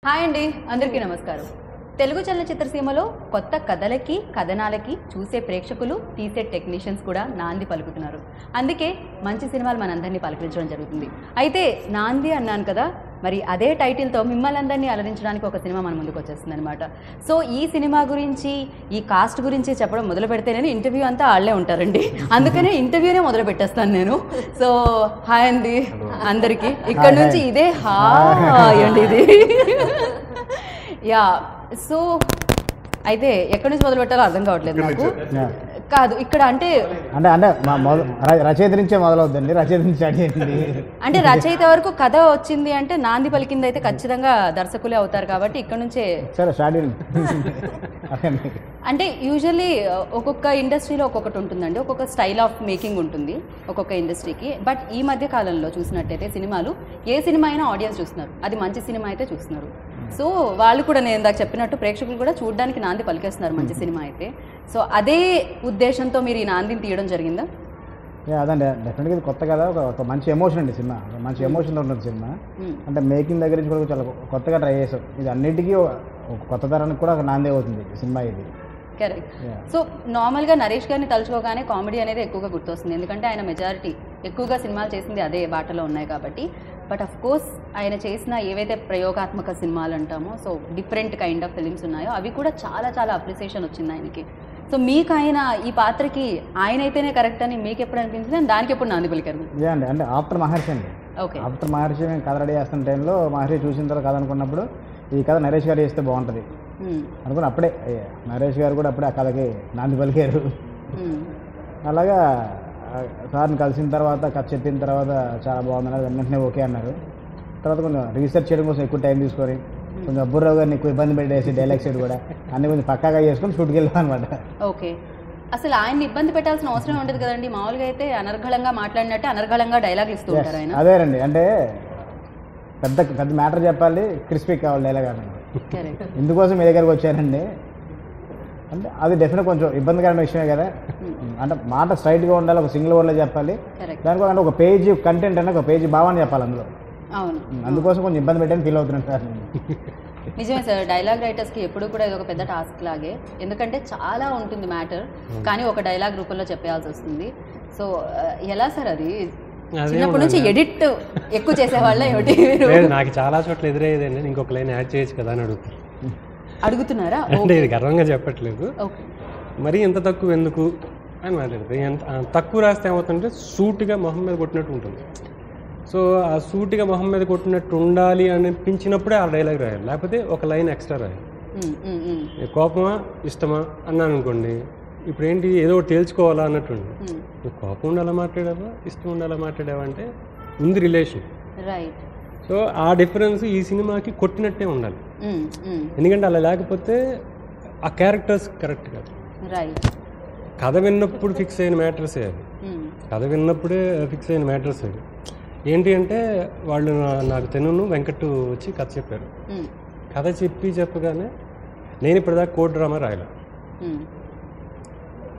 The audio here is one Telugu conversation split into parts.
హాయ్ అండి, అందరికీ నమస్కారం. తెలుగు చలనచిత్ర సీమలో కొత్త కథలకి కథనాలకి చూసే ప్రేక్షకులు, తీసే టెక్నీషియన్స్ కూడా నాంది పలుకుతున్నారు. అందుకే మంచి సినిమాలు మనందరినీ పలకరించడం జరుగుతుంది. అయితే నాంది అన్నాను కదా, మరి అదే టైటిల్తో మిమ్మల్ని అందరినీ అలరించడానికి ఒక సినిమా మన ముందుకు వచ్చేస్తుంది అనమాట. సో ఈ సినిమా గురించి, ఈ కాస్ట్ గురించి చెప్పడం మొదలు పెడితేనే ఇంటర్వ్యూ అంతా వాళ్ళే ఉంటారండి. అందుకనే ఇంటర్వ్యూనే మొదలు పెట్టేస్తాను నేను. సో హాయ్ అండి అందరికీ. ఇక్కడ నుంచి ఇదే హాయ్ అండి ఇది. యా, సో అయితే ఎక్కడి నుంచి మొదలు పెట్టాలో అర్థం కావట్లేదు నాకు. కాదు ఇక్కడ అంటే రచయిత నుంచే మొదలవుద్దండి, రచయిత నుంచి అడిగింది. అంటే రచయిత వరకు కథ వచ్చింది అంటే నాంది పలికింది అయితే ఖచ్చితంగా దర్శకులే అవుతారు కాబట్టి ఇక్కడ నుంచే సరే స్టార్టింగ్. అంటే యూజువల్లీ ఒక్కొక్క ఇండస్ట్రీలో ఒక్కొక్కటి ఉంటుందండి, ఒక్కొక్క స్టైల్ ఆఫ్ మేకింగ్ ఉంటుంది ఒక్కొక్క ఇండస్ట్రీకి. బట్ ఈ మధ్య కాలంలో చూసినట్టయితే సినిమాలు ఏ సినిమా అయినా ఆడియన్స్ చూస్తున్నారు, అది మంచి సినిమా అయితే చూస్తున్నారు. సో వాళ్ళు కూడా నేను ఇందాక చెప్పినట్టు ప్రేక్షకులు కూడా చూడడానికి నాంది పలికేస్తున్నారు మంచి సినిమా అయితే. సో అదే ఉద్దేశంతో మీరు ఈ నాందిని తీయడం జరిగిందా? అదండి, డెఫినెట్గా ఇది కొత్త కదా, ఒక మంచి ఎమోషన్ అండి సినిమా, మంచి ఎమోషన్లో ఉంటుంది సినిమా. అంటే మేకింగ్ దగ్గర నుంచి కూడా చాలా కొత్తగా ట్రై చేసాం. ఇది అన్నింటికీ ఒక కొత్త తరానికి కూడా ఒక నాంది అవుతుంది సినిమా ఇది. కరెక్ట్. సో నార్మల్గా నరేష్ గారిని తలుచుకోగానే కామెడీ అనేది ఎక్కువగా గుర్తొస్తుంది, ఎందుకంటే ఆయన మెజారిటీ ఎక్కువగా సినిమాలు చేసింది అదే బాటలో ఉన్నాయి కాబట్టి. బట్ అఫ్ కోర్స్ ఆయన చేసిన ఏవైతే ప్రయోగాత్మక సినిమాలు అంటామో, so different kind of films ఉన్నాయో అవి కూడా చాలా చాలా అప్రిసియేషన్ వచ్చింది ఆయనకి. సో మీకు ఆయన ఈ పాత్రకి ఆయన అయితేనే కరెక్ట్ అని మీకు ఎప్పుడు అనిపించింది, దానికి ఎప్పుడు నాంది పలికారు? అంటే ఆఫ్టర్ మహర్షి అండి. ఓకే, ఆఫ్టర్ మహర్షి మేము కథ రెడీ చేస్తున్న టైంలో మహర్షి చూసిన తర్వాత కథ అనుకున్నప్పుడు ఈ కథ నరేష్ గారు చేస్తే బాగుంటుంది అనుకుని అప్పుడే నరేష్ గారు కూడా అప్పుడే ఆ కథకి నాంది పలికారు. అలాగా సార్ని కలిసిన తర్వాత కథ చెప్పిన తర్వాత చాలా బాగుంది, వెంటనే ఓకే అన్నారు. తర్వాత కొంచెం రీసెర్చ్ చేయడం కోసం ఎక్కువ టైం తీసుకొని కొంచెం అబ్బుర్రావు గారిని ఎక్కువ ఇబ్బంది పెట్టేసి డైలాగ్ సైడ్ కూడా అన్ని కొంచెం పక్కాగా చేసుకొని షూట్కి వెళ్ళాం అనమాట. ఓకే, అసలు ఆయన్ని ఇబ్బంది పెట్టాల్సిన అవసరం ఉండదు కదండి. మామూలుగా అయితే అనర్గళంగా మాట్లాడినట్టే అనర్గళంగా డైలాగ్ ఇస్తూ ఉంటారు ఆయన. అదేనండి, అంటే పెద్ద పెద్ద మ్యాటర్ చెప్పాలి, క్రిస్పీ కావాలి డైలాగ్ అనండి. ఇందుకోసం మీ దగ్గరకు వచ్చానండి. అంటే అది డెఫినెట్ కొంచెం ఇబ్బందికరమైన విషయమే కదా. అంటే మాట స్ట్రైట్గా ఉండాలి, ఒక సింగిల్ వర్డ్లో చెప్పాలి. దానికోసం అంటే ఒక పేజీ కంటెంట్ అంటే ఒక పేజీ భావాన్ని చెప్పాలి అందులో. అవును, అందుకోసం కొంచెం ఇబ్బంది పెట్టని ఫీల్ అవుతున్నాను సార్. నిజమే సార్, డైలాగ్ రైటర్స్కి ఎప్పుడు కూడా ఇది ఒక పెద్ద టాస్క్ లాగే, ఎందుకంటే చాలా ఉంటుంది మ్యాటర్, కానీ ఒక డైలాగ్ రూపంలో చెప్పాల్సి వస్తుంది. సో ఎలా సార్ అది చిన్నప్పటి నుంచి ఎడిట్ ఎక్కువ చేసేవాళ్ళ ఏమిటి? నాకు చాలా చోట్ల ఎదురయ్యేదండి, ఇంకొక లైన్ యాడ్ చేయొచ్చు కదా అని అడుగుతున్నారా? అంటే ఇది గర్వంగా చెప్పట్లేదు, మరీ ఎంత తక్కువ ఎందుకు అని మాట్లాడుతుంది. ఎంత తక్కువ రాస్తే ఏమవుతుందంటే సూటిగా మొహం మీద కొట్టినట్టు ఉంటుంది. సో ఆ సూటిగా మొహం మీద కొట్టినట్టు ఉండాలి అనిపించినప్పుడే ఆ డైలాగ్ రాయాలి, లేకపోతే ఒక లైన్ ఎక్స్ట్రా రాయాలి. కోపమా ఇష్టమా అన్నాను అనుకోండి, ఇప్పుడు ఏంటి ఏదో ఒకటి తేల్చుకోవాలా అన్నట్టుండి, నువ్వు కోపం ఉండాలా మాట్లాడావా ఇష్టం ఉండాలా మాట్లాడావా అంటే ఉంది రిలేషన్. రైట్. సో ఆ డిఫరెన్స్ ఈ సినిమాకి కొట్టినట్టే ఉండాలి, ఎందుకంటే అలా లేకపోతే ఆ క్యారెక్టర్స్ కరెక్ట్ కాదు. రైట్. కథ విన్నప్పుడు ఫిక్స్ అయిన మ్యాటర్సే అది, కథ విన్నప్పుడే ఫిక్స్ అయిన మ్యాటర్స్ అది. ఏంటి అంటే వాళ్ళు నాకు తెనును వెంకట్ వచ్చి కథ చెప్పారు. కథ చెప్పగానే నేను ఇప్పటిదాకా కోడ్ డ్రామా రాయలే.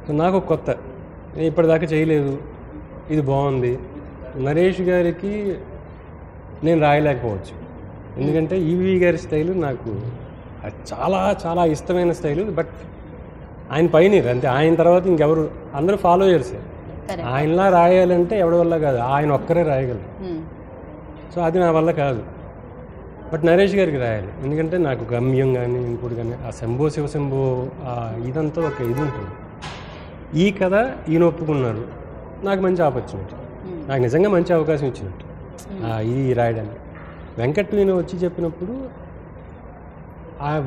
సో నాకు కొత్త, నేను ఇప్పటిదాకా చేయలేదు, ఇది బాగుంది. నరేష్ గారికి నేను రాయలేకపోవచ్చు, ఎందుకంటే ఈవీ గారి స్టైలు నాకు చాలా చాలా ఇష్టమైన స్టైలు. బట్ ఆయన పైనీర్ అంతే, ఆయన తర్వాత ఇంకెవరు, అందరూ ఫాలోయర్స్. ఆయనలా రాయాలంటే ఎవరి వల్ల కాదు, ఆయన ఒక్కరే రాయగలరు. సో అది నా వల్ల కాదు. బట్ నరేష్ గారికి రాయాలి, ఎందుకంటే నాకు గమ్యం కానీ ఇంకోటి కానీ ఆ శంభో శివశంభో ఇదంతా ఒక ఇది ఉంటుంది. ఈ కథ ఈయన ఒప్పుకున్నారు, నాకు మంచి ఆపర్చునిటీ, నాకు నిజంగా మంచి అవకాశం ఇచ్చినట్టు ఇది రాయడానికి. వెంకట్ ఈయన వచ్చి చెప్పినప్పుడు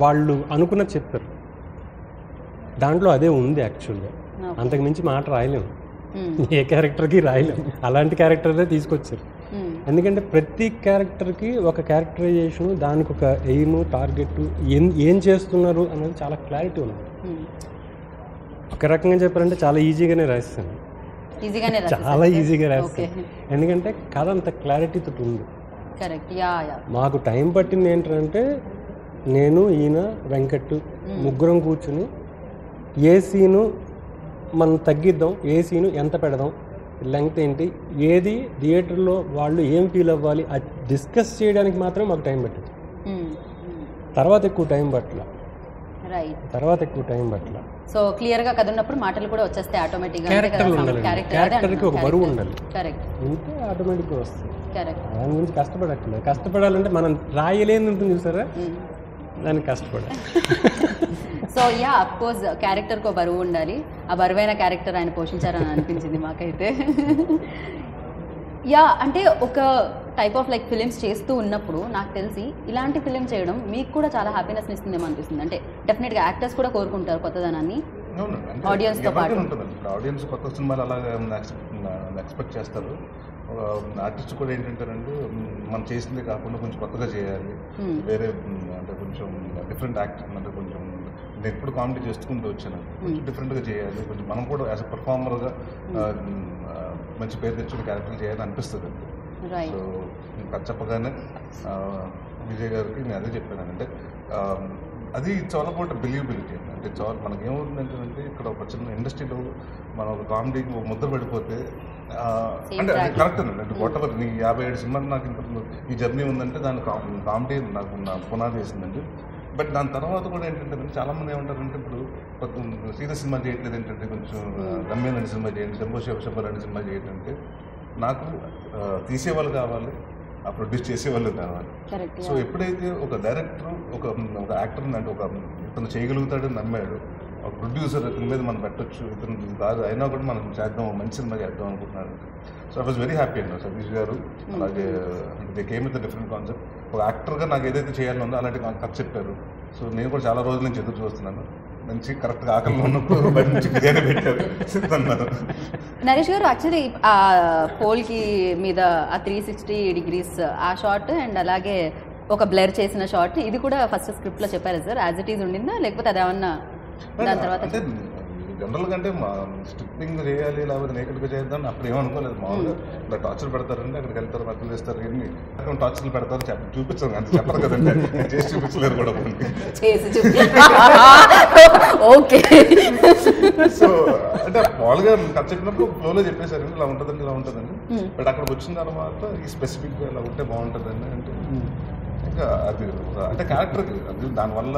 వాళ్ళు అనుకున్నది చెప్పారు, దాంట్లో అదే ఉంది యాక్చువల్గా. అంతకుమించి మాట రాయలేము, ఏ క్యారెక్టర్కి రాయలేము, అలాంటి క్యారెక్టర్లే తీసుకొచ్చారు. ఎందుకంటే ప్రతి క్యారెక్టర్కి ఒక క్యారెక్టరైజేషన్, దానికి ఒక ఎయిమ్ టార్గెట్, ఏం చేస్తున్నారు అనేది చాలా క్లారిటీ ఉంది. ఒక రకంగా చెప్పారంటే చాలా ఈజీగానే రాస్తాను, చాలా ఈజీగా రాస్తాను, ఎందుకంటే కథ అంత క్లారిటీతో ఉంది. మాకు టైం పట్టింది ఏంటంటే నేను ఈయన వెంకట్ ముగ్గురం కూర్చుని ఏ సీను మనం తగ్గిద్దాం, ఏ సీను ఎంత పెడదాం, లెంగ్త్ ఏంటి, ఏది థియేటర్లో వాళ్ళు ఏం ఫీల్ అవ్వాలి అది డిస్కస్ చేయడానికి మాత్రం మాకు టైం పట్టింది. తర్వాత ఎక్కువ టైం పట్ల సో క్లియర్గా కథ ఉన్నప్పుడు మాటలు కూడా వచ్చేస్తాయి ఆటోమేటిక్గా. క్యారెక్టర్లు ఉండాలి, క్యారెక్టర్కి ఒక బరువు ఉండాలి, కరెక్ట్ ఉంటే ఆటోమేటిక్గా వస్తుంది. కరెక్ట్. దాని గురించి కష్టపడట్లేదు. కష్టపడాలంటే మనం రాయలేని ఉంటుంది చూసారా, దానికి కష్టపడాలి. సో యా అఫ్ కోర్స్ క్యారెక్టర్కి ఒక బరువు ఉండాలి. ఆ బరువైన క్యారెక్టర్ ఆయన పోషించారని అనిపించింది మాకైతే. యా అంటే ఒక టైప్ ఆఫ్ లైక్ ఫిలిమ్స్ చేస్తూ ఉన్నప్పుడు నాకు తెలిసి ఇలాంటి ఫిలిం చేయడం మీకు కూడా చాలా హ్యాపీనెస్ని ఇస్తుందేమో అనిపిస్తుంది. అంటే డెఫినెట్గా యాక్టర్స్ కూడా కోరుకుంటారు కొత్తదనాన్ని ఆడియన్స్తో పాటు. ఆడియన్స్ కొత్త సినిమాలు అలాగే ఎక్స్పెక్ట్ చేస్తారు. ఆర్టిస్ట్ కూడా ఏంటంటారంటే మనం చేసిందే కాకుండా కొంచెం కొత్తగా చేయాలి, వేరే అంటే కొంచెం డిఫరెంట్ యాక్టింగ్, అంటే కొంచెం నేను ఎప్పుడు కామెడీ చేసుకుంటూ వచ్చాను, కొంచెం డిఫరెంట్గా చేయాలి, కొంచెం మనం కూడా యాజ్ అ పర్ఫార్మర్గా మంచి పేరు తెచ్చుకునే క్యారెక్టర్ చేయాలని అనిపిస్తుంది అండి. సో అది చెప్పగానే విజయ్ గారికి నేను అదే చెప్పాను. అంటే అది చాలా అబౌట్ బిలీవబిలిటీ అండి. అంటే చాలా మనకి ఏమవుతుందంటే ఇక్కడ ఒక చిన్న ఇండస్ట్రీలో మనం ఒక కామెడీకి ముద్ర పడిపోతే అంటే అది కరెక్ట్ అండి. అంటే వాట్ ఎవర్ నీ 57 సినిమాలు నాకు ఇంత ఈ జర్నీ ఉందంటే దాని కామెడీ నాకు నా పునాది వేసిందండి. బట్ దాని తర్వాత కూడా ఏంటంటే చాలామంది ఏమంటారంటే ఇప్పుడు సీదా సినిమా చేయట్లేదు ఏంటంటే కొంచెం రమ్య లాంటి సినిమా చేయండి, శంభో శివ లాంటి సినిమా చేయండి అంటే నాకు తీసేవాళ్ళు కావాలి, ఆ ప్రొడ్యూస్ చేసేవాళ్ళు కావాలి. సో ఎప్పుడైతే ఒక డైరెక్టర్ ఒక యాక్టర్ అంటే ఒక ఇతను చేయగలుగుతాడని నమ్మాడు, ఒక ప్రొడ్యూసర్ ఇతని మీద మనం పెట్టచ్చు, ఇతను కాదు అయినా కూడా మనం చేద్దాం, మంచి సినిమా చేద్దాం అనుకుంటున్నాడు. So I was very happy అండి సతీష్ గారు. అలాగే they came with different concept. ఒక యాక్టర్గా నాకు ఏదైతే చేయాలని ఉందో అలాంటి నాకు కథ చెప్పారు. సో నేను కూడా చాలా రోజుల నుంచి ఎదురు చూస్తున్నాను. మంచి కరెక్ట్గా ఆకలిలో ఉన్నప్పుడు బయట నుంచి బిర్యానీ పెట్టారు అన్నారు. నరేష్ గారు యాక్చువల్లీ ఆ పోల్కి మీద ఆ 360 degrees ఆ షాట్ అండ్ అలాగే ఒక బ్లర్ చేసిన షాట్ ఇది కూడా ఫస్ట్ స్క్రిప్ట్లో చెప్పారు సార్, యాజ్ ఇట్ ఈజ్ ఉండిందా లేకపోతే అది ఏమన్నా దాని తర్వాత? అంటే జనరల్గా అంటే మా స్ట్రిప్పింగ్ చేయాలి లేకపోతే నేకెడ్గా చేద్దాం అప్పుడు ఏమనుకోలేదు. మామూలుగా ఇలా టార్చర్ పెడతారండి, అక్కడికి వెళ్తారు, మక్కలు వేస్తారు, ఎన్ని టార్చర్లు పెడతారు చూపించారు అంతే, చెప్పరు కదండి, చేసి చూపించలేరు కూడా ఓకే. సో అంటే మామూలుగా కథ చెప్పినప్పుడు ఫ్లోలో చెప్పేశారండి ఇలా ఉంటుందండి ఇలా ఉంటుందండి. బట్ అక్కడికి వచ్చిన తర్వాత ఈ స్పెసిఫిక్గా ఇలా ఉంటే బాగుంటుందండి అంటే ఇంకా అది అంటే క్యారెక్టర్కి అది దానివల్ల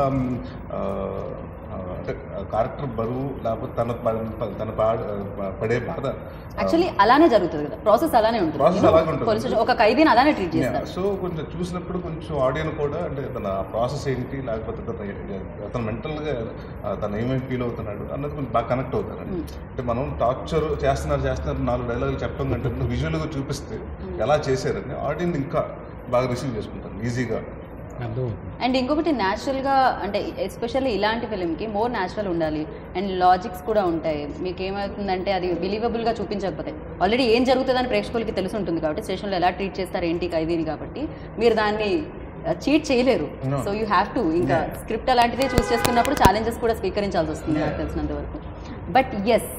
అంటే క్యారెక్టర్ బరువు లేకపోతే తన పడే బాధ యాక్చువల్లీ అలానే జరుగుతుంది కదా, ప్రాసెస్ అలానే ఉంటుంది. ప్రాసెస్ అలాగే ఉంటుంది, ఒక ఖైదీని అలానే ట్రీట్ చేస్తారు. సో కొంచెం చూసినప్పుడు కొంచెం ఆడియన్స్ కూడా అంటే తన ప్రాసెస్ ఏంటి లేకపోతే అతను మెంటల్గా తను ఏమేమి ఫీల్ అవుతున్నాడు అన్నది కొంచెం బాగా కనెక్ట్ అవుతారండి. అంటే మనం టార్చర్ చేస్తున్నారు 4 డైలాగులు చెప్పడం కంటే విజువల్గా చూపిస్తే ఎలా చేశారని ఆడియన్స్ ఇంకా బాగా రిసీవ్ చేసుకుంటారు ఈజీగా. అండ్ ఇంకొకటి న్యాచురల్గా అంటే ఎస్పెషల్లీ ఇలాంటి ఫిలింకి మోర్ న్యాచురల్ ఉండాలి అండ్ లాజిక్స్ కూడా ఉంటాయి. మీకు ఏమవుతుందంటే అది బిలీవబుల్గా చూపించకపోతే ఆల్రెడీ ఏం జరుగుతుందని ప్రేక్షకులకి తెలిసి ఉంటుంది కాబట్టి స్టేషన్లో ఎలా ట్రీట్ చేస్తారు ఏంటి ఖైదీని కాబట్టి మీరు దాన్ని చీట్ చేయలేరు. సో యూ హ్యావ్ టు ఇంకా స్క్రిప్ట్ అలాంటిదే చూస్ చేసుకున్నప్పుడు ఛాలెంజెస్ కూడా స్వీకరించాల్సి వస్తుంది నాకు తెలిసినంత వరకు. బట్ ఎస్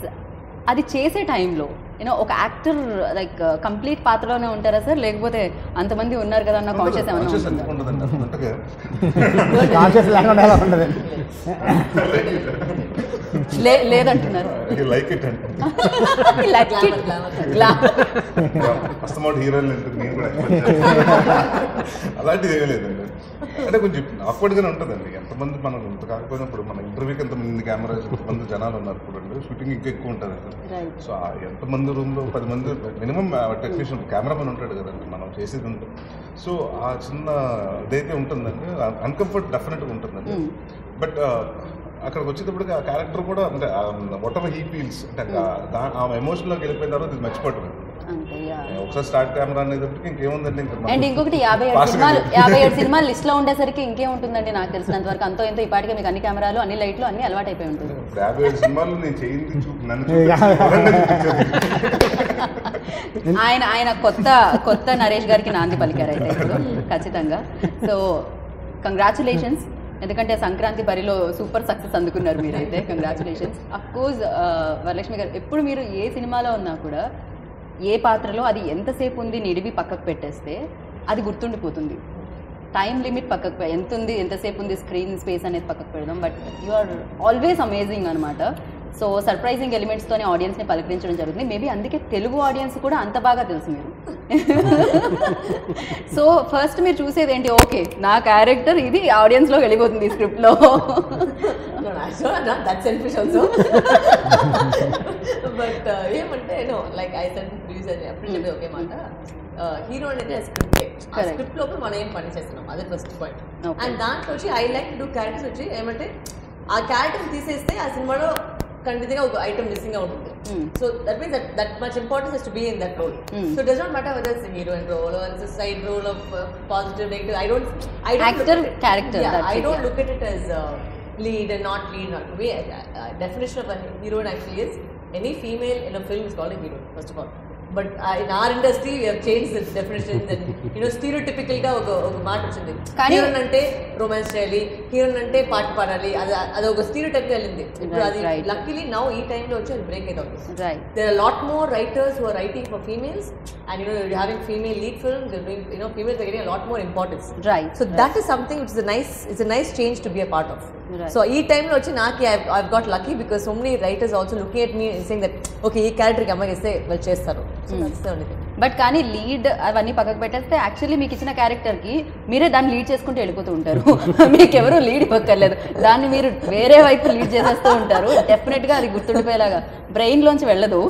అది చేసే టైంలో ఒక యాక్టర్ లైక్ కంప్లీట్ పాత్రలోనే ఉంటారా సార్ లేకపోతే అంతమంది ఉన్నారు కదా అన్న కాన్షియస్ ఏమన్నా లేదంటున్నారు? అలాంటిది ఏమీ లేదండి. అంటే కొంచెం ఆక్వర్డ్గానే ఉంటుందండి. ఎంతమంది మనం ఇంత కాకపోయినప్పుడు మన ఇంటర్వ్యూకి ఎంతమంది కెమెరా ఎంతమంది జనాలు ఉన్నారు చూడండి, షూటింగ్ ఇంకా ఎక్కువ ఉంటుంది. సో ఎంతమంది రూమ్లో 10 మంది మినిమం టెక్నీషియన్ కెమెరామెన్ ఉంటాడు కదండి మనం చేసేది ఉంటుంది. సో ఆ చిన్న ఇదైతే ఉంటుందండి, అన్కంఫర్ట్ డెఫినెట్గా ఉంటుందండి. బట్ అక్కడికి వచ్చేటప్పటికి ఆ క్యారెక్టర్ కూడా అంటే వాట్ ఎవర్ హీ ఫీల్స్ అంటే ఆ ఎమోషన్లోకి వెళ్ళిపోయిన తర్వాత ఇది మర్చిపోవటం. ఒకసారి స్టార్ట్ కెమెరా అనేటప్పటికి ఇంకేముందండి అండ్ ఇంకొకటి 57 సినిమాలు లిస్ట్ లో ఉండేసరికి ఇంకేముంటుందండి నాకు తెలిసినంత వరకు అంతో ఎంతో ఇప్పటికే మీకు అన్ని కెమెరాలు అన్ని లైట్లు అన్ని అలవాటు అయిపోయి ఉంటుంది. 57 సినిమాలు నేను చేయింది ఆయన కొత్త నరేష్ గారికి నాంది పలికారు అయితే ఇప్పుడు ఖచ్చితంగా. సో కంగ్రాచులేషన్స్, ఎందుకంటే సంక్రాంతి బరిలో సూపర్ సక్సెస్ అందుకున్నారు మీరైతే, కంగ్రాచులేషన్స్. అఫ్కోర్స్ వరలక్ష్మి గారు ఎప్పుడు మీరు ఏ సినిమాలో ఉన్నా కూడా ఏ పాత్రలో అది ఎంతసేపు ఉంది నిడివి పక్కకు పెట్టేస్తే అది గుర్తుండిపోతుంది. టైం లిమిట్ పక్కకు ఎంత ఉంది ఎంతసేపు ఉంది స్క్రీన్ స్పేస్ అనేది పక్కకు పెడదాం, but you are always amazing అనమాట. సో సర్ప్రైజింగ్ ఎలిమెంట్స్తోనే ఆడియన్స్ని పలకరించడం జరుగుతుంది. మేబీ అందుకే తెలుగు ఆడియన్స్ కూడా అంత బాగా తెలుసు మీరు. సో ఫస్ట్ మీరు చూసేది ఏంటి, ఓకే నా క్యారెక్టర్ ఇది ఆడియన్స్లో వెళ్ళిపోతుంది ఈ స్క్రిప్ట్లో. That selfish also. బట్ ఏమంటే like I said previous appreciate ఒకే మాట, హీరో అనేది స్క్రిప్టే, ఆ స్క్రిప్ట్ లోపల మనం ఏం పని చేస్తున్నాం అదే ఫస్ట్ పాయింట్. అండ్ దాంట్లో వచ్చి I like to do characters వచ్చి ఏమంటే ఆ క్యారెక్టర్ తీసేస్తే ఆ సినిమాలో ఖండితంగా ఒక ఐటమ్ మిస్సింగ్ గా ఉంటుంది. So that means that much importance is to be in that role. So does not matter whether it's heroine role or it's side role of positive negative. I don't actor character. I don't look at it as lead and not lead. Not to be definition of a heroine actually is any female in a film is called a heroine first of all. But in our industry we have changed the definitions and stereotypical గా ఒక మాట వచ్చింది. హీరోయిన్ అంటే రొమాన్స్ చేయాలి, హీరోయిన్ అంటే పాట పాడాలి, అది ఒక స్టీరియోటైప్ గా వెళ్ళింది. ఇప్పుడు అది లక్కీలీ నౌ ఈ టైంలో వచ్చి అది బ్రేక్ అవుతుంది. There are a lot more writers who are writing for females and you're having female lead films. They're doing females are getting a lot more importance. So that is something which is it's a nice change to be a part of. So ఈ టైంలో వచ్చి నాకు I've got lucky because so many writers also looking at me and saying that okay ఈ క్యారెక్టర్కి అమ్మాయి ఇస్తే వాళ్ళు చేస్తారు. So that's the only thing. But కానీ లీడ్ అవన్నీ పక్కకు పెట్టేస్తే యాక్చువల్లీ మీకు ఇచ్చిన క్యారెక్టర్కి మీరే దాన్ని లీడ్ చేసుకుంటూ వెళ్ళిపోతూ ఉంటారు. మీకు ఎవరు లీడ్ ఇవ్వక్కర్లేదు, దాన్ని మీరు వేరే వైపు లీడ్ చేసేస్తూ ఉంటారు. డెఫినెట్గా అది గుర్తుండిపోయేలాగా బ్రెయిన్లోంచి వెళ్ళదు.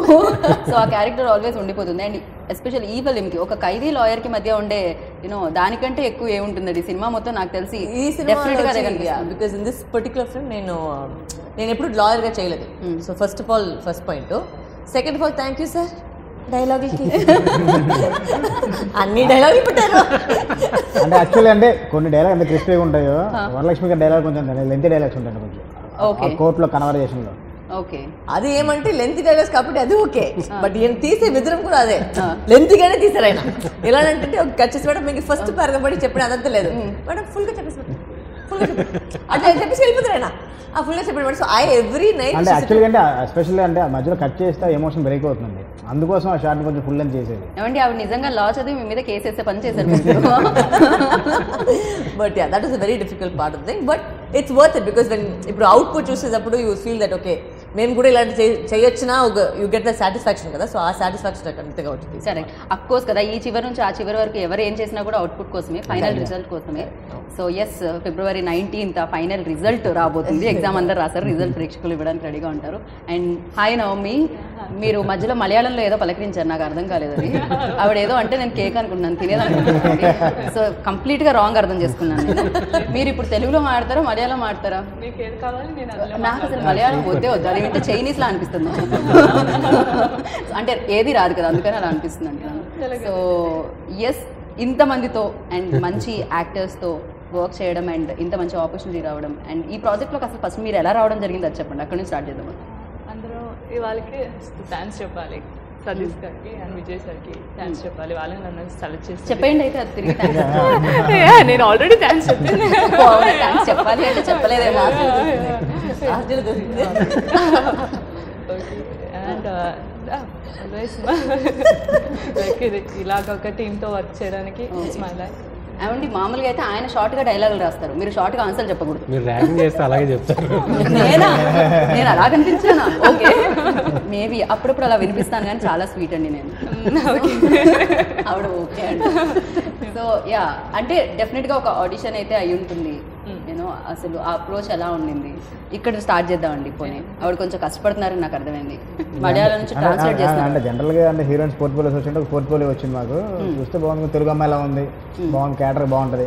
సో ఆ క్యారెక్టర్ ఆల్వేస్ ఉండిపోతుంది. అండ్ ఎస్పెషల్ ఈ ఫిల్మ్కి ఒక ఖైదీ లాయర్కి మధ్య ఉండే దానికంటే ఎక్కువ ఏముంటుంది సినిమా మొత్తం నాకు తెలిసి ఈ డెఫినెట్గా అదే because in this particular film నేను ఎప్పుడు లాయర్గా చేయలేదు. So first of all first point. Second of all thank you sir డైలాగులకి అన్ని డైలాగులు పెట్టారు. అంటే యాక్చువల్లీ అంటే కొన్ని డైలాగ్ ఎంత క్రిస్పీగా ఉంటాయో, వరలక్ష్మి గారి డైలాగ్ కొంచెం లెంతీ డైలాగ్స్ ఉంటాయి కొంచెం కోర్టులో కన్వర్జేషన్లో. ఓకే అది ఏమంటే లెంత్ డైలాగ్స్ కాబట్టి అది ఓకే. బట్ ఈయన తీసే విధానం కూడా అదే లెంత్గానే తీసారు ఆయన. ఎలా అంటే ఒక కచ్చేసి మేడం మీకు ఫస్ట్ పారగబడి చెప్పిన అదంతా లేదు మేడం ఫుల్గా చెప్పేసి అట్లా చెప్పేసి వెళ్ళిపోతారు ఆయన ఆ ఫుల్గా చెప్పిన మేడం. సో ఎవ్రీ నైట్ అంటే యాక్చువల్గా అంటే ఎస్పెషల్లీ అంటే మధ్యలో కట్ చేస్తే ఎమోషన్ బ్రేక్ అవుతుంది, అందుకోసం ఆ షార్ట్ కొంచెం ఫుల్ అని చేసేది. ఏమండి ఆవిడ నిజంగా లా చదివి మీ మీద కేసు వేసే పని చేశారు. But yeah that is a very difficult part of thing. But it's worth it because ఇప్పుడు అవుట్పుట్ చూసేటప్పుడు యూ ఫీల్ దట్ ఓకే మేము కూడా ఇలాంటి చేయొచ్చినా యూ గెట్ ద సాటిస్ఫాక్షన్ కదా. సో ఆ సాటిస్ఫాక్షన్ అంతగా ఉంటుంది. కరెక్ట్, అఫ్ కోర్స్ కదా. ఈ చివరి నుంచి ఆ చివరి వరకు ఎవరు ఏం చేసినా కూడా అవుట్పుట్ కోసమే, ఫైనల్ రిజల్ట్ కోసమే. So yes, February 19th final result రాబోతుంది. ఎగ్జామ్ అందరు రాశారు, రిజల్ట్ ప్రేక్షకులు ఇవ్వడానికి రెడీగా ఉంటారు. అండ్ హాయ్ నవమి, మీరు మధ్యలో మలయాళంలో ఏదో పలకరించారు, నాకు అర్థం కాలేదు అది. ఆవిడ ఏదో అంటే నేను కేక్ అనుకున్నాను, తినేదనుకుంటున్నాను. సో కంప్లీట్గా రాంగ్ అర్థం చేసుకున్నాను నేను. మీరు ఇప్పుడు తెలుగులో మాడతారా మలయాళం మాడతారా? నాకు అసలు మలయాళం వద్దే వద్దు, అది వింటే చైనీస్లా అనిపిస్తుంది. అంటే ఏది రాదు కదా, అందుకని అలా అనిపిస్తుంది అంటున్నాను. సో ఎస్, ఇంతమందితో అండ్ మంచి యాక్టర్స్తో వర్క్ చేయడం అండ్ ఇంత మంచి ఆపర్చునిటీ రావడం అండ్ ఈ ప్రాజెక్ట్లోకి అసలు ఫస్ట్ మీరు ఎలా రావడం జరిగింది అది చెప్పండి. అక్కడ నుంచి స్టార్ట్ చేద్దాం. అందరూ ఇవాళకి థ్యాంక్స్ చెప్పాలి, సతీష్ గారికి అండ్ విజయ్ సార్కి థ్యాంక్స్ చెప్పాలి. వాళ్ళని నన్ను సెలెక్ట్ చేసి చెప్పండి అయితే అది తిరిగి నేను ఆల్రెడీ థ్యాంక్స్ చెప్పింది. థ్యాంక్స్ చెప్పాలి అంటే చెప్పలేదేమో. అండ్ ఆల్వేస్ ఇలాగ ఒక టీంతో వర్క్ చేయడానికి ఇట్స్ మై లైఫ్. ఏమండి మామూలుగా అయితే ఆయన షార్ట్గా డైలాగులు రాస్తారు, మీరు షార్ట్గా ఆన్సర్ చెప్పకూడదు. మీరు ర్యాగింగ్ చేస్తే అలాగే చెప్తారు. నేను అలా కనిపించానా? ఓకే, మేబీ అప్పుడప్పుడు అలా వినిపిస్తాను కానీ చాలా స్వీట్ అండి నేను. ఆవిడ ఓకే అండి. సో యా, అంటే డెఫినెట్గా ఒక ఆడిషన్ అయితే అయి ఉంటుంది. నేను అసలు ఆ అప్రోచ్ ఎలా ఉండింది ఇక్కడ స్టార్ట్ చేద్దామండి. పోనీ ఆవిడ కొంచెం కష్టపడుతున్నారని నాకు అర్థమైంది. మలయాళం నుంచి ట్రాన్స్లేట్ చేస్తాను. అంటే జనరల్గా అంటే హీరోయిన్స్ పోర్ట్ఫోలియోస్ వచ్చింటే ఒక పోర్ట్ఫోలియో వచ్చింది మాకు, చూస్తే బాగుంది, తెలుగు అమ్మాయి ఎలా ఉంది, బాగుంది, క్యారెక్టర్ బాగుంటుంది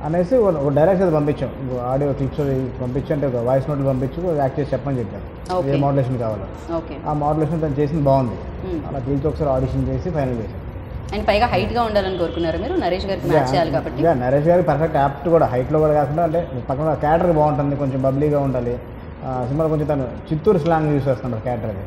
అనేసి ఒక డైరెక్ట్ అది పంపించాం. ఆడియో క్లిప్స్ పంపించంటే ఒక వాయిస్ నోట్లు పంపించి యాక్ట్ చేసి చెప్పని చెప్పాను ఏ మోడ్యులేషన్ కావాలో. ఆ మోడ్యులేషన్ తను చేసింది బాగుంది, అలా తీసి ఒకసారి ఆడిషన్ చేసి ఫైనల్ చేశాను. అండ్ పైగా హైట్గా ఉండాలని కోరుకున్నారు మీరు, నరేష్ గారికి మ్యాచ్ చేయాలి కాబట్టి. నరేష్ గారికి పర్ఫెక్ట్ యాప్ట్ కూడా, హైట్లో కూడా కాకుండా అంటే పక్కన క్యారెక్టర్ బాగుంటుంది, కొంచెం బబ్లీగా ఉండాలి. సినిమాలో కొంచెం తను చిత్తూరు స్లాంగ్ యూస్ చేస్తున్నాడు క్యారెక్టర్ అది.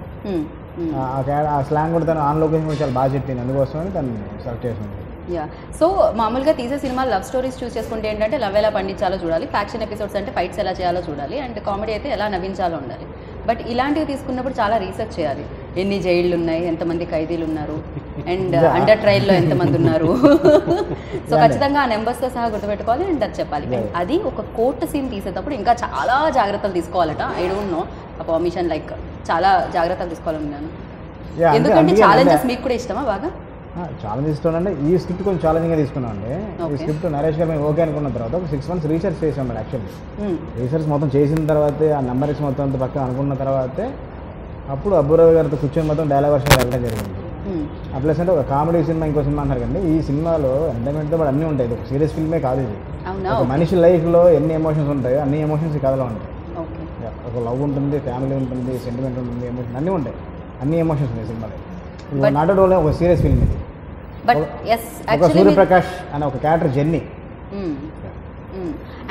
ఆ స్లాంగ్ కూడా తను ఆన్ లొకేషన్ కూడా చాలా బాగా చెప్పింది, అందుకోసమని తను సెలెక్ట్ చేసింది. యా, సో మామూలుగా తీసే సినిమా లవ్ స్టోరీస్ చూస్ చేసుకుంటే ఏంటంటే లవ్ ఎలా పండించాలో చూడాలి, ఫ్యాక్షన్ ఎపిసోడ్స్ అంటే ఫైట్స్ ఎలా చేయాలో చూడాలి, అండ్ కామెడీ అయితే ఎలా నవ్వించాలో ఉండాలి. బట్ ఇలాంటివి తీసుకున్నప్పుడు చాలా రీసెర్చ్ చేయాలి. ఎన్ని జైళ్ళు ఉన్నాయి, ఎంతమంది ఖైదీలు ఉన్నారు, అండ్ అండర్ ట్రయల్లో ఎంతమంది ఉన్నారు. సో ఖచ్చితంగా ఆ నెంబర్స్తో సహా గుర్తుపెట్టుకోవాలి అండ్ అది చెప్పాలి. అండ్ అది ఒక కోర్టు సీన్ తీసేటప్పుడు ఇంకా చాలా జాగ్రత్తలు తీసుకోవాలట. ఐ డోంట్ నో ఆ పర్మిషన్ లైక్ చాలా జాగ్రత్తలు తీసుకోవాలన్నాను. ఎందుకంటే ఛాలెంజెస్ మీకు కూడా ఇష్టమా బాగా? ఛాలెంజ్ ఇస్తానంటే ఈ స్క్రిప్ట్ కొంచెం ఛాలెంజింగ్గా తీసుకున్నాం అండి. ఈ స్క్రిప్ట్ నరేష్ గారు మేము ఓకే అనుకున్న తర్వాత ఒక 6 months రీసెర్చ్ చేసాం మేడం. యాక్చువల్లీ రీసెర్చ్ మొత్తం చేసిన తర్వాతే ఆ నెంబర్స్ మొత్తం అంత పక్కన అనుకున్న తర్వాతే అప్పుడు అబ్బురావు గారితో కూర్చొని మొత్తం డైలాగ్ వర్షన్ వెళ్ళడం జరిగింది. ఆ ప్లస్ అంటే ఒక కామెడీ సినిమా ఇంకో సినిమా అంటారు కండి, ఈ సినిమాలో ఎంటర్టైన్మెంట్తో పాటు అన్నీ ఉంటాయి. ఒక సీరియస్ ఫిల్మే కాదు ఇది. ఒక మనిషి లైఫ్లో ఎన్ని ఎమోషన్స్ ఉంటాయో అన్ని ఎమోషన్స్ ఈ కథలో ఉంటాయి. ఒక లవ్ ఉంటుంది, ఫ్యామిలీ ఉంటుంది, సెంటిమెంట్ ఉంటుంది, ఎమోషన్ అన్నీ ఉంటాయి. అన్ని ఎమోషన్స్ ఉన్నాయి సినిమాలో. నాట్ అట్ ఆల్ ఒక సీరియస్ ఫిల్మ్ ఇది. ఒక సూర్యప్రకాష్ అనే ఒక క్యారెక్టర్ జర్నీ.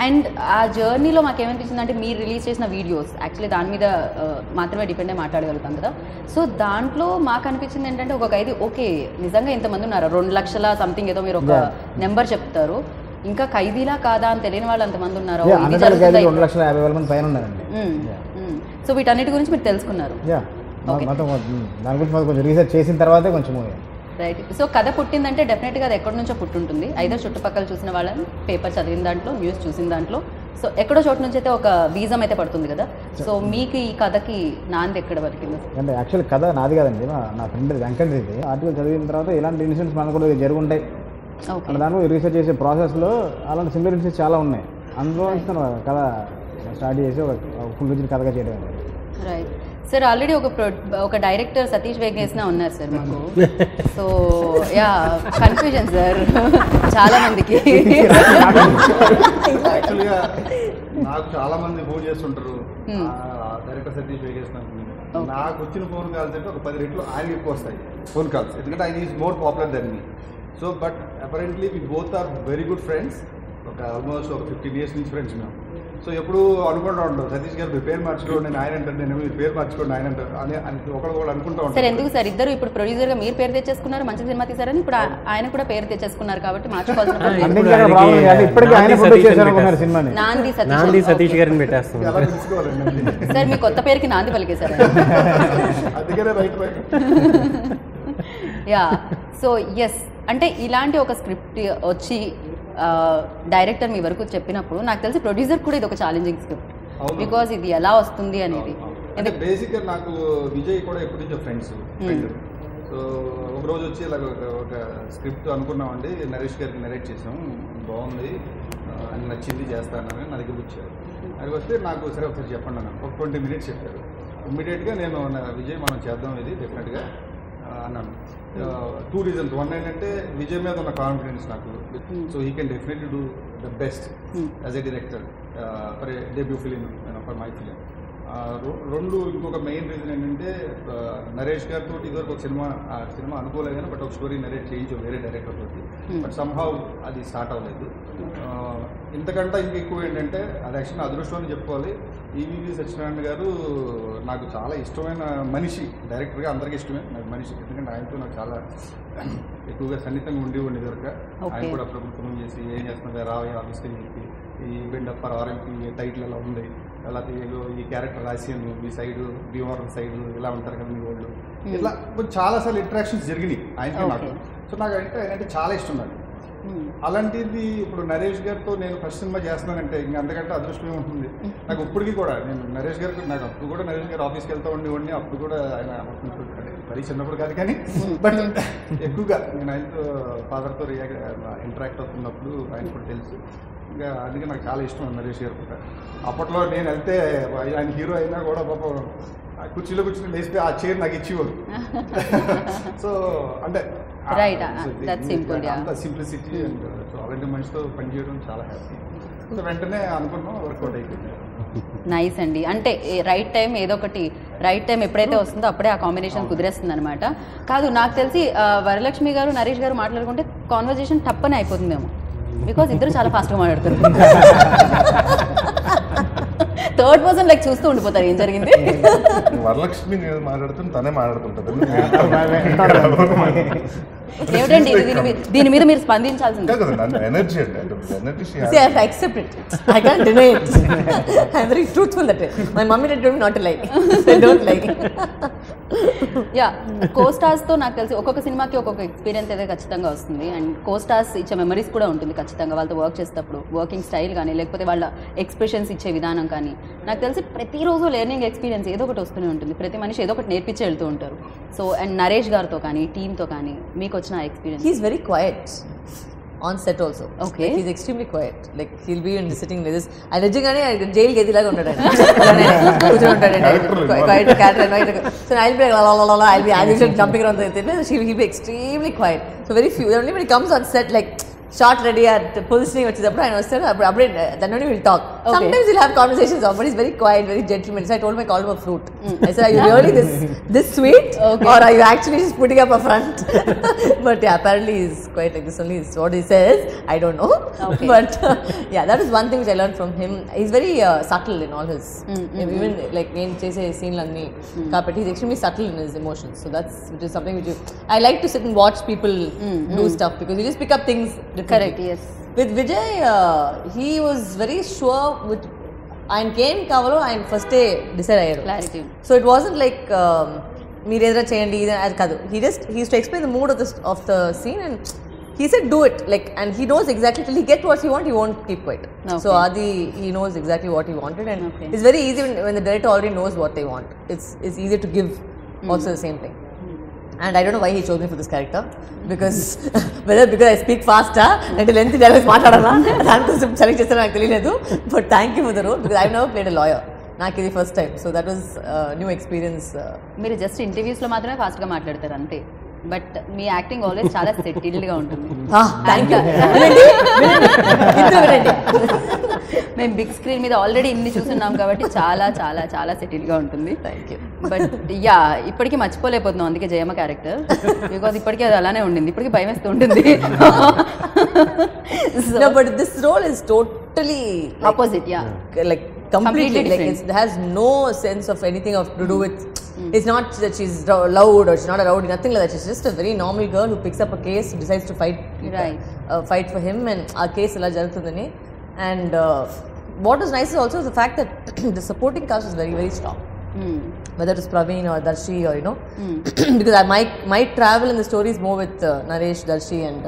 అండ్ ఆ జర్నీలో మాకేమనిపించింది అంటే మీరు రిలీజ్ చేసిన వీడియోస్ యాక్చువల్లీ దాని మీద మాత్రమే డిపెండ్ అయి మాట్లాడగలుగుతాం కదా. సో దాంట్లో మాకు అనిపించింది ఏంటంటే ఒక ఖైదీ ఓకే నిజంగా ఇంతమంది ఉన్నారు, 2 లక్షల సంథింగ్ ఏదో మీరు ఒక నెంబర్ చెప్తారు, ఇంకా ఖైదీలా కాదా అని తెలియని వాళ్ళు అంతమంది ఉన్నారు. 2,50,000 మంది పైన ఉన్నారండి. సో వీటన్నిటి గురించి మీరు తెలుసుకున్నారు. దాని గురించి మాకు కొంచెం రీసెర్చ్ చేసిన తర్వాతే కొంచెం రైట్. సో కథ పుట్టిందంటే డెఫినెట్గా అది ఎక్కడి నుంచో పుట్టుంటుంది. అయితే చుట్టుపక్కల చూసిన వాళ్ళని, పేపర్ చదివిన దాంట్లో, న్యూస్ చూసిన దాంట్లో, సో ఎక్కడో చోటు నుంచి అయితే ఒక బీజం అయితే పడుతుంది కదా. సో మీకు ఈ కథకి నాంది ఎక్కడ పలికింది? అంటే యాక్చువల్ కథ నాది కాదండి, నా ఫ్రెండ్ వెంకట్ ఇది. ఆర్టికల్ చదివిన తర్వాత ఇలాంటి ఇన్సిడెంట్స్ మనకు కూడా జరుగుంటాయి. దాంట్లో రీసెర్చ్ చేసే ప్రాసెస్లో అలాంటి సిమిలర్ ఇన్సిడెంట్స్ చాలా ఉన్నాయి. అందులో కథ స్టార్ట్ చేసి ఒక ఫుల్ రిజిడ్ కథగా చేయడం. Right sir. ఆల్రెడీ ఒక డైరెక్టర్ సతీష్ వేగేసిన ఉన్నారు సార్ మాకు. సో యా కన్ఫ్యూజన్ సార్ చాలా మందికి. యాక్చువల్గా నాకు చాలా మంది ఫోన్ చేస్తుంటారు డైరెక్టర్ సతీష్ వేగేసిన. నాకు వచ్చిన ఫోన్ కాల్స్ అంటే ఒక 10 రెట్లు ఆయనకి ఎక్కువ వస్తాయి ఫోన్ కాల్స్, ఎందుకంటే ఆయన is more popular then me. So but apparently we both are very good friends. ఒక ఆల్మోస్ట్ ఒక 15 years నుంచి ఫ్రెండ్స్ మేము. సో ఎప్పుడు అనుకుంటూ ఉంటాం సతీష్ గారు మీ పేరు మార్చుకోండి, నేను ఆయన అంటారు, నేను మీ పేరు మార్చుకోండి ఆయన అంటారు అని ఒకళ్ళు అనుకుంటూ ఉంటాం. సార్ ఎందుకు సార్ ఇద్దరు ఇప్పుడు ప్రొడ్యూసర్గా మీరు పేరు తెచ్చేసుకున్నారు, మంచి సినిమా తీసారని, ఇప్పుడు ఆయన కూడా పేరు తెచ్చేసుకున్నారు కాబట్టి మార్చుకోవాల్సిన నాంది సతీష్ గారిని పెట్టేస్తాం. ఎలా తెలుసుకోవాలండి సార్ మీ కొత్త పేరుకి నాంది పలికేశారు. అందుకనే రైట్. యా సో ఎస్ అంటే ఇలాంటి ఒక స్క్రిప్ట్ వచ్చి డైరెక్టర్ మీ వరకు చెప్పినప్పుడు నాకు తెలిసి ప్రొడ్యూసర్ కూడా ఇది ఒక ఛాలెంజింగ్ స్క్రిప్ట్, బికాజ్ ఇది ఎలా వస్తుంది అనేది. అంటే బేసిక్గా నాకు విజయ్ కూడా ఎప్పటి నుంచో ఫ్రెండ్. సో ఒక రోజు వచ్చి ఇలా ఒక స్క్రిప్ట్ అనుకున్నామండి, నరేష్ గారికి నరేట్ చేసాం, బాగుంది అని నచ్చింది చేస్తానని నా దగ్గర వచ్చారు. అది వస్తే నాకు సరే ఒకసారి చెప్పండి అన్న, ఒక 20 minutes చెప్పారు. ఇమ్మీడియట్గా నేను విజయ్ మనం చేద్దాం ఇది డెఫినెట్గా అన్నాను. 2 reasons. One ఏంటంటే విజయ్ మీద ఉన్న కాన్ఫిడెన్స్ నాకు. So he can definitely do the best as a director for a debut film for my film. 2 ఇంకొక మెయిన్ రీజన్ ఏంటంటే నరేష్ గారితో ఇదివరకు ఒక సినిమా అనుకోలేదు కానీ బట్ ఒక స్టోరీ నరేట్ చేయించాం వేరే డైరెక్టర్ తోటి, బట్ సమ్హౌ అది స్టార్ట్ అవ్వలేదు. ఇంతకంటే ఇంకెక్కువ ఏంటంటే అది యాక్చువల్లీ అదృష్టం అని చెప్పుకోవాలి. ఈవీవి సత్యనారాయణ గారు నాకు చాలా ఇష్టమైన మనిషి, డైరెక్టర్గా అందరికీ ఇష్టమే నాకు మనిషి, ఎందుకంటే ఆయనతో నాకు చాలా ఎక్కువగా సన్నిహితంగా ఉండేవాడిని దొరక. ఆయన కూడా అప్పుడప్పుడు ఫోన్ చేసి ఏం చేస్తున్నా రావే ఆఫీస్కి అని చెప్పి, ఈ బిల్డప్ ఫర్ ఆర్ఎంపీ టైటిల్ ఎలా ఉంది, లేకపోతే ఏదో ఈ క్యారెక్టర్ రాసిను మీ సైడు భీమవరం సైడు ఇలా ఉంటారు కదా మీ వాళ్ళు, ఇలా చాలాసార్లు ఇంటరాక్షన్స్ జరిగినాయి ఆయనకి నాకు. సో నాకు అంటే ఆయన అంటే చాలా ఇష్టం నాకు. అలాంటిది ఇప్పుడు నరేష్ గారితో నేను ఫస్ట్ సినిమా చేస్తున్నానంటే ఇంకా అంతకంటే అదృష్టమే ఉంటుంది నాకు. ఇప్పటికీ కూడా నేను నరేష్ గారికి నాకు అప్పుడు కూడా నరేష్ గారు ఆఫీస్కి వెళ్తూ ఉండేవాడిని, అప్పుడు కూడా ఆయన మరీ చిన్నప్పుడు కాదు కానీ బట్ ఎక్కువగా నేను ఆయనతో ఫాదర్తో ఇంటరాక్ట్ అవుతున్నప్పుడు ఆయన కూడా తెలుసు. ఇంకా అందుకే నాకు చాలా ఇష్టం నరేష్ గారు కూడా. అప్పట్లో నేను వెళ్తే ఆయన హీరో అయినా కూడా పాపం కుర్చీలో కూర్చొని లేస్తే ఆ చైర్ నాకు ఇచ్చేవాడు. సో అంటే అంత సింప్లిసిటీ అండ్ సో అలాంటి మనిషితో పనిచేయడం చాలా హ్యాపీ. సో వెంటనే అనుకున్నాం, వర్కౌట్ అయిపోయింది. నైస్ అండి. అంటే రైట్ టైం ఏదో ఒకటి రైట్ టైం ఎప్పుడైతే వస్తుందో అప్పుడే ఆ కాంబినేషన్ కుదిరేస్తుంది అనమాట. కాదు నాకు తెలిసి వరలక్ష్మి గారు నరేష్ గారు మాట్లాడుకుంటే కాన్వర్జేషన్ టప్పనే అయిపోతుందేమో, బికాజ్ ఇద్దరు చాలా ఫాస్ట్గా మాట్లాడతారు. థర్డ్ పర్సన్ లైక్ చూస్తూ ఉండిపోతారు ఏం జరిగింది. వరలక్ష్మి మాట్లాడుతుంది తనే మాట్లాడుతుంటుంది. ఏమిటండి ఇది? దీని మీద మీరు స్పందించాల్సింది. ఎనర్జీ అండి, energy. See, I have to accept it. I can't deny it. I'm very truthful that way. My mommy did told me not to lie. I don't lie. Yeah, కోస్టార్స్తో నాకు తెలిసి ఒక్కొక్క సినిమాకి ఒక్కొక్క ఎక్స్పీరియన్స్ అయితే ఖచ్చితంగా వస్తుంది. అండ్ కోస్టార్స్ ఇచ్చే మెమరీస్ కూడా ఉంటుంది ఖచ్చితంగా వాళ్ళతో వర్క్ చేసేటప్పుడు. వర్కింగ్ స్టైల్ కానీ లేకపోతే వాళ్ళ ఎక్స్ప్రెషన్స్ ఇచ్చే విధానం కానీ నాకు తెలిసి ప్రతిరోజు లెర్నింగ్ ఎక్స్పీరియన్స్ ఏదో ఒకటి వస్తూనే ఉంటుంది. ప్రతి మనిషి ఏదో ఒకటి నేర్పించి వెళ్తూ ఉంటారు. సో అండ్ నరేష్ గారితో కానీ టీంతో కానీ మీకు వచ్చిన experience? He's very quiet on set also. Okay. Like, he's extremely quiet. Like he'll be in sitting like this. I నిజంగానే జైలు గదిలాగా ఉంటాడు. కూర్చొని ఉంటాడు. Quiet character. So I'll be like la la la la. I'll be as usual jumping around the thing. He'll be extremely quiet. So very few. Only when he comes on set like shot ready at positioning వచ్చేటప్పుడు ఆయన వస్తాడు. అప్పుడు then only we'll talk. Okay. Sometimes we'll have conversations, but he's very quiet, very gentleman. So I told him I called him a fruit. I said, are you really this sweet? Okay. Or are you actually just putting up a front? But yeah, apparently he's quite like this only is what he says. I don't know. Okay. But yeah, that is one thing which I learned from him. He's very subtle in all his, even like when chase scene lanni, but he's extremely subtle in his emotions. So which is something which I like to sit and watch people do stuff because you just pick up things differently. Correct, yes. With Vijay, he was very sure with ఆయనకి ఏం కావాలో ఆయన ఫస్టే డిసైడ్ అయ్యారు. Clarity. So it wasn't like మీరు ఏదైనా చేయండి ఇది అది కాదు. He to explain the mood of the scene and he said do it like and he knows exactly till he get what he want he won't keep quiet. Okay. So Adi he knows exactly what he wanted and Okay. it's very easy when the director already knows what they want. It's easier to give also the same thing. And I don't know why he chose me for this character because whether because I speak faster and lengthy dialogues మాట్లాడాలా దానికోసం సెలెక్ట్ చేస్తారో నాకు తెలియలేదు. But thank you for the role because I've never played a lawyer. నాకు ఇది first time. So that was new experience. మీరు జస్ట్ ఇంటర్వ్యూస్లో మాత్రమే ఫాస్ట్గా మాట్లాడతారు అంతే. బట్ మీ యాక్టింగ్ ఆల్వేస్ చాలా సెటిల్డ్గా ఉంటుంది. Thank you. మేము బిగ్ స్క్రీన్ మీద ఆల్రెడీ ఇన్ని చూస్తున్నాం కాబట్టి చాలా చాలా చాలా సెటిల్గా ఉంటుంది. Thank you. బట్ యా, ఇప్పటికీ మర్చిపోలేకపోతున్నాం అందుకే జయమ్మ క్యారెక్టర్ బికాజ్ ఇప్పటికీ అది అలానే ఉండింది. ఇప్పటికీ భయం వేస్తూ ఉంటుంది. But this role is totally opposite. Yeah, like completely like different. it has no sense of anything of to do with it's not that she's loud or she's not a rowdy, nothing like that. She's just a very normal girl who picks up a case, decides to Right. fight for him and our case ella jarugutundani. And what is nice is also the fact that the supporting cast is very very strong. Whether it is Praveen or Darshi or because my travel in the story is more with Naresh, Darshi and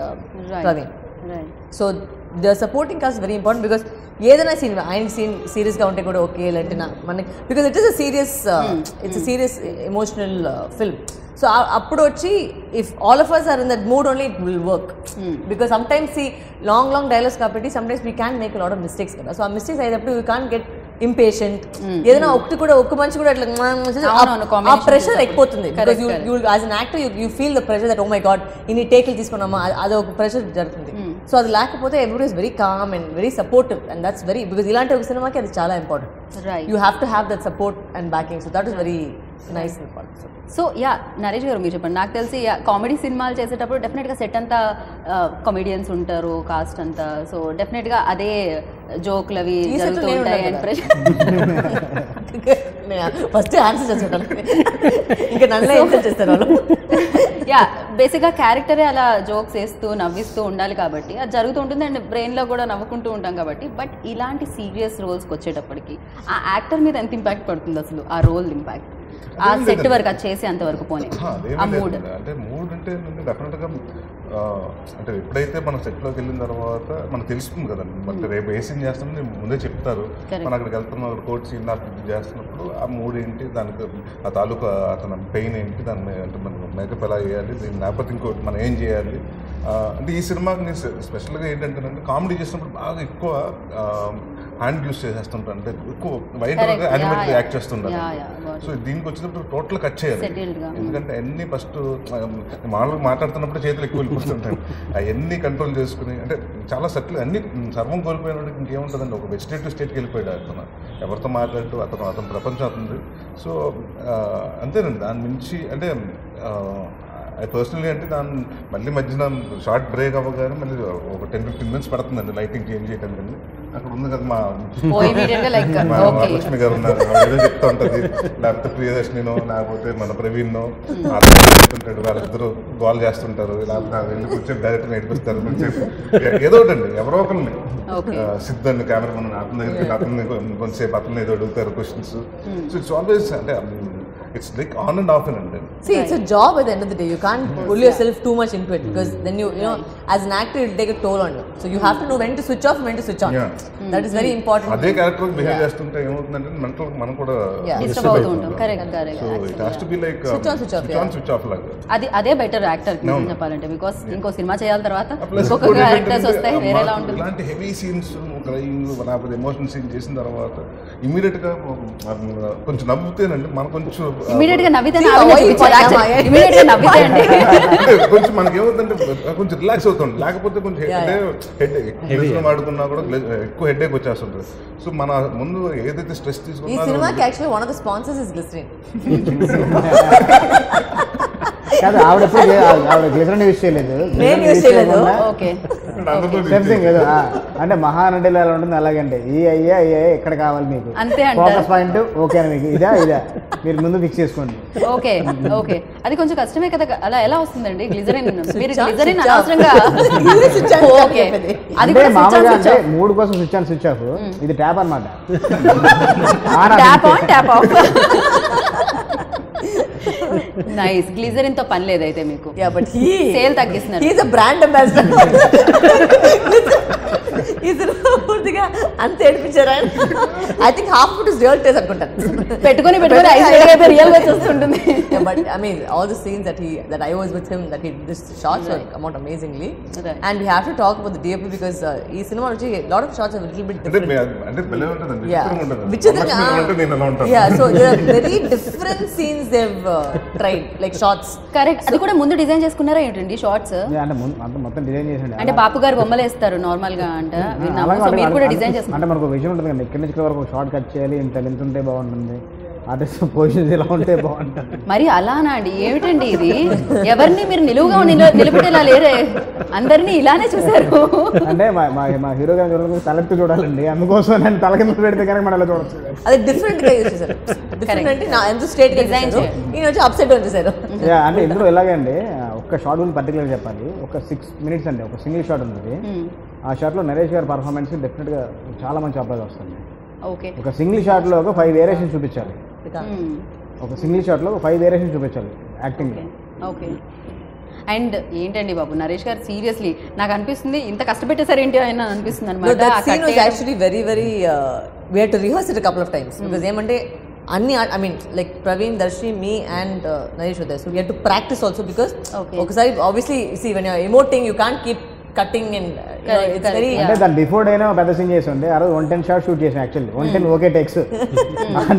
Right. Praveen. Right. So the supporting cast is very important because ఏదైనా సీన్ ఆయన సీన్ సీరియస్గా ఉంటే కూడా ఓకే లేదంటే మనకి because it is a serious it's a serious emotional film. So అప్పుడు వచ్చి if all of us are in that mood only it will work because sometimes ఈ లాంగ్ డైలాగ్స్ కాబట్టి sometimes we can make lot of mistakes కదా. సో ఆ మిస్టేక్స్ అయినప్పుడు యూ క్యాన్ గెట్ ఇంపేషెంట్. ఏదైనా ఒక్క మంచి కూడా అట్లా ఆ pressure ఎక్కుపోతుంది. As an actor you feel the pressure that oh my god ఇన్ని టేకులు తీసుకున్నామా అది ఒక ప్రెషర్ జరుగుతుంది. సో అది లేకపోతే everybody is very calm and very supportive and that's very because ఇలాంటి ఒక సినిమాకి అది చాలా important. You have to have that support and backing. So that is very nice important. So yeah, Naresh గారు మీరు చెప్పండి. నాకు తెలిసి కామెడీ సినిమాలు చేసేటప్పుడు డెఫినెట్గా సెట్ అంతా కామెడియన్స్ ఉంటారు, కాస్ట్ అంతా. సో డెఫినెట్గా అదే జోకులు అవి జరుగుతూ ఉంటాయి అండ్ ఫస్ట్ ఆన్సర్ చేస్తాను ఇంకా నన్ను ఆన్సర్ చేస్తారు వాళ్ళు. యా, బేసిక్గా క్యారెక్టరే అలా జోక్స్ వేస్తూ నవ్విస్తూ ఉండాలి కాబట్టి అది జరుగుతూ ఉంటుంది అండ్ బ్రెయిన్లో కూడా నవ్వుకుంటూ ఉంటాం కాబట్టి. బట్ ఇలాంటి సీరియస్ రోల్స్కి వచ్చేటప్పటికి ఆ యాక్టర్ మీద ఎంత ఇంపాక్ట్ పడుతుంది అసలు, ఆ రోల్ ఇంపాక్ట్ ఆ సెట్ వరకు అది చేసే అంతవరకు పోనీ ఆ మూడ్ అంటే మూడ్ అంటే డెఫినెట్గా అంటే ఎప్పుడైతే మనం సెట్లోకి వెళ్ళిన తర్వాత మనకు తెలుస్తుంది కదండి. మనకి రేపు ఏ సీన్ చేస్తామని ముందే చెప్తారు. మనం అక్కడికి వెళ్తున్నాం, అక్కడ కోర్ట్ సీన్ చేస్తున్నప్పుడు ఆ మూడ్ ఏంటి, దానికి ఆ తాలూకా అతను పెయిన్ ఏంటి, దాన్ని అంటే మనం మేకప్ ఎలా చేయాలి, దీని లేకపోతే ఇంకోటి మనం ఏం చేయాలి. అంటే ఈ సినిమాకి నేను స్పెషల్గా ఏంటంటే కామెడీ చేసినప్పుడు బాగా ఎక్కువ హ్యాండ్ యూస్ చేసేస్తుంటాను. అంటే ఎక్కువ వైడ్గా యానిమేటెడ్ యాక్ట్ చేస్తుంటాను. సో దీనికి వచ్చినప్పుడు టోటల్ కట్ చేయాలి. ఎందుకంటే అన్ని ఫస్ట్ మామూలుగా మాట్లాడుతున్నప్పుడు చేతులు ఎక్కువ వెళ్ళిపోతుంటాయి. అవన్నీ కంట్రోల్ చేసుకుని అంటే చాలా సెటిల్ అన్ని సర్వం కోల్పోయినప్పుడు ఇంకేముంటుందండి, ఒక వెజిటేటివ్ స్టేట్కి వెళ్ళిపోయాడు అతను. ఎవరితో మాట్లాడుతూ అతను ప్రపంచం అవుతుంది. సో అంతేనండి. దాని నుంచి అంటే పర్సనలీ అంటే దాన్ని మళ్ళీ మధ్యన షార్ట్ బ్రేక్ అవ్వగానే మళ్ళీ ఒక 10-15 minutes పడుతుందండి లైటింగ్ చేంజ్ చేయడానికి. అక్కడ ఉంది కదా మా లక్ష్మి గారు ఉన్నారు, ఏదో చెప్తా ఉంటుంది, లేకపోతే ప్రియదర్శినినో లేకపోతే మన ప్రవీణ్నో చెప్తుంటాడు, వాళ్ళిద్దరూ గోల్ చేస్తుంటారు, లేకపోతే వెళ్ళి కూర్చొని డైరెక్ట్ నేర్పిస్తారు ఏదో ఒకటి అండి. ఎవరో ఒకరిని సిద్ధండి కెమెరామన్ అతని దగ్గరికి అతన్ని కొంతసేపు అతన్ని ఏదో అడుగుతారు క్వశ్చన్స్. సో ఇట్స్ ఆల్వేస్ అంటే it's like on and off and see it's a job at the end of the day. You can't pull yourself too much into it because then you know as an actor it will take a toll on you, so you have to know when to switch off and when to switch on. That is very important. అదే క్యారెక్టర్ బిహేవ్ చేస్తుంటే ఏమవుతుందంటే మెంటల్ మనం కూడా డిస్టర్బ్ అవుతూ ఉంటాం. Correct. So it has to be like switch off లాగా. అదే బెటర్ యాక్టర్ చెప్పాలంటే, బికాస్ ఇంకో సినిమా చేయాల తర్వాత ఇంకొక క్యారెక్టర్స్ వస్తాయి, వేరేలా ఉంటుంది. ఇలాంటి హెవీ సీన్స్ క్రైమ్ లేకపోతే ఎమోషనల్ సీన్ చేసిన తర్వాత ఇమీడియట్ గా కొంచెం నవ్వుతేనండి మనం కొంచెం ఇమీడియట్ గా నవ్వితే కొంచెం మనకి ఏమవుతుందంటే కొంచెం రిలాక్స్ అవుతుంది, లేకపోతే కొంచెం హెడ్ ఆడుకున్నా కూడా ఎక్కువ హెడ్ ఏక్ వచ్చేస్తుంటుంది. సో మన ముందు ఏదైతే స్ట్రెస్ తీసుకున్నా ఈ సినిమాకి actually one of the sponsors is glycerine. కాదు, ఆవిడ గ్లిసరిన్ యూజ్ చేయలేదు. ఏదో అంటే మహానటిలో ఎలా ఉంటుంది అలాగంటే ఈ అయ్యా ఎక్కడ కావాలి మీకు ఫోకస్ పాయింట్ ఓకేనా మీకు ఇదా మీరు ముందు ఫిక్స్ చేసుకోండి. ఓకే ఓకే అది కొంచెం కష్టమే కదా, అలా ఎలా వస్తుందండి గ్లిజరిన్? మీరు గ్లిజరిన్ అనవసరంగా అంటే మామూలుగా అంటే మూడు కోసం స్విచ్ ఆన్ స్విచ్ ఆఫ్, ఇది ట్యాప్ అన్నమాట. Tap on tap off. Nice. Glycerin తో పని లేదైతే మీకు. యా బట్ సేల్ తగ్గిస్తున్నారు. He is a brand ambassador. పూర్తిగా అంత ఏడిపించారా? I think half it is real taste అనుకుంటాను. పెట్టుకొని రియల్ గా చూస్తుంటుంది. But I mean all the scenes that I was with him, that he this shots have come out amazingly. And we have to talk about the DOP because ఈ సినిమా వచ్చి lot of shots are a little bit different. అంటే భలే ఉంటదండి, విచిత్రంగా ఉంటుంది. Yeah, so there are very different scenes they've tried, like shots. Correct. అది కూడా ముందు డిజైన్ చేసుకున్నారా ఏంటండి షార్ట్స్? అంటే మొత్తం డిజైన్ చేసిండు. అంటే బాపు గారు బొమ్మలు వేస్తారు నార్మల్ గా అంట, మీరు కూడా డిజైన్ చేసుకుంటారు. అంటే మనకు విషయం ఉంటుంది కదా, ఇక్కడ నుంచి ఇక్కడ వరకు షార్ట్ కట్ చేయాలి, ఇంత లెంత్ ఉంటే బాగుంటుంది, ఆర్టిస్ట్ పొజిషన్ ఇలా ఉంటే బాగుంటుంది. మరి అలానా అండి? ఏమిటండి ఇది? ఎవరిని మీరు నిలువుగా నిలబెట్టేలా లేరే, అందరినీ ఇలానే చూసారు. అంటే మా హీరో గారు తలెత్తి చూడాలండి, అందుకోసం నేను తల కింద పెడితే కనుక మనం అలా చూడొచ్చు. అది డిఫరెంట్ గా యూస్ చేశారు. డిఫరెంట్ అంటే నా ఎంత స్ట్రేట్ గా డిజైన్ ఈయన వచ్చి అప్సైడ్ డౌన్ చేశారు. అంటే ఇందులో ఎలాగండి, ఒక్క షార్ట్ గురించి పర్టికులర్ చెప్పాలి. ఒక 6 minutes అండి, ఒక సింగిల్ షాట్ ఉంది. ఆ షాట్లో నరేష్ గారి పర్ఫార్మెన్స్ డెఫినెట్గా చాలా మంచి అప్లై వస్తుంది. ఒక సింగిల్ షాట్లో ఒక 5 వేరియేషన్ చూపించాలి. ఒక సింగిల్ షాట్లో 5 వేరియేషన్ చూపించాలి యాక్టింగ్. ఓకే. అండ్ ఏంటండి బాబు నరేష్ గారు సీరియస్లీ నాకు అనిపిస్తుంది ఇంత కష్టపెట్టేసారు ఏంటి ఆయన అనిపిస్తుంది అనమాట. Actually very very we had to rehearse it couple of times because ఏమంటే అన్ని I mean like Praveen, Darshi, me and Naresh were there, so we had to practice also because ఒకసారి obviously see when you are emoting you can't keep cutting and it's very. అంటే దాని బిఫోర్ అయినా పెద్ద సీన్ చేసి ఉండే ఆ రోజు 110 షాట్ షూట్ చేసాం. యాక్చువల్లీ 110 ఒకే టెక్స్,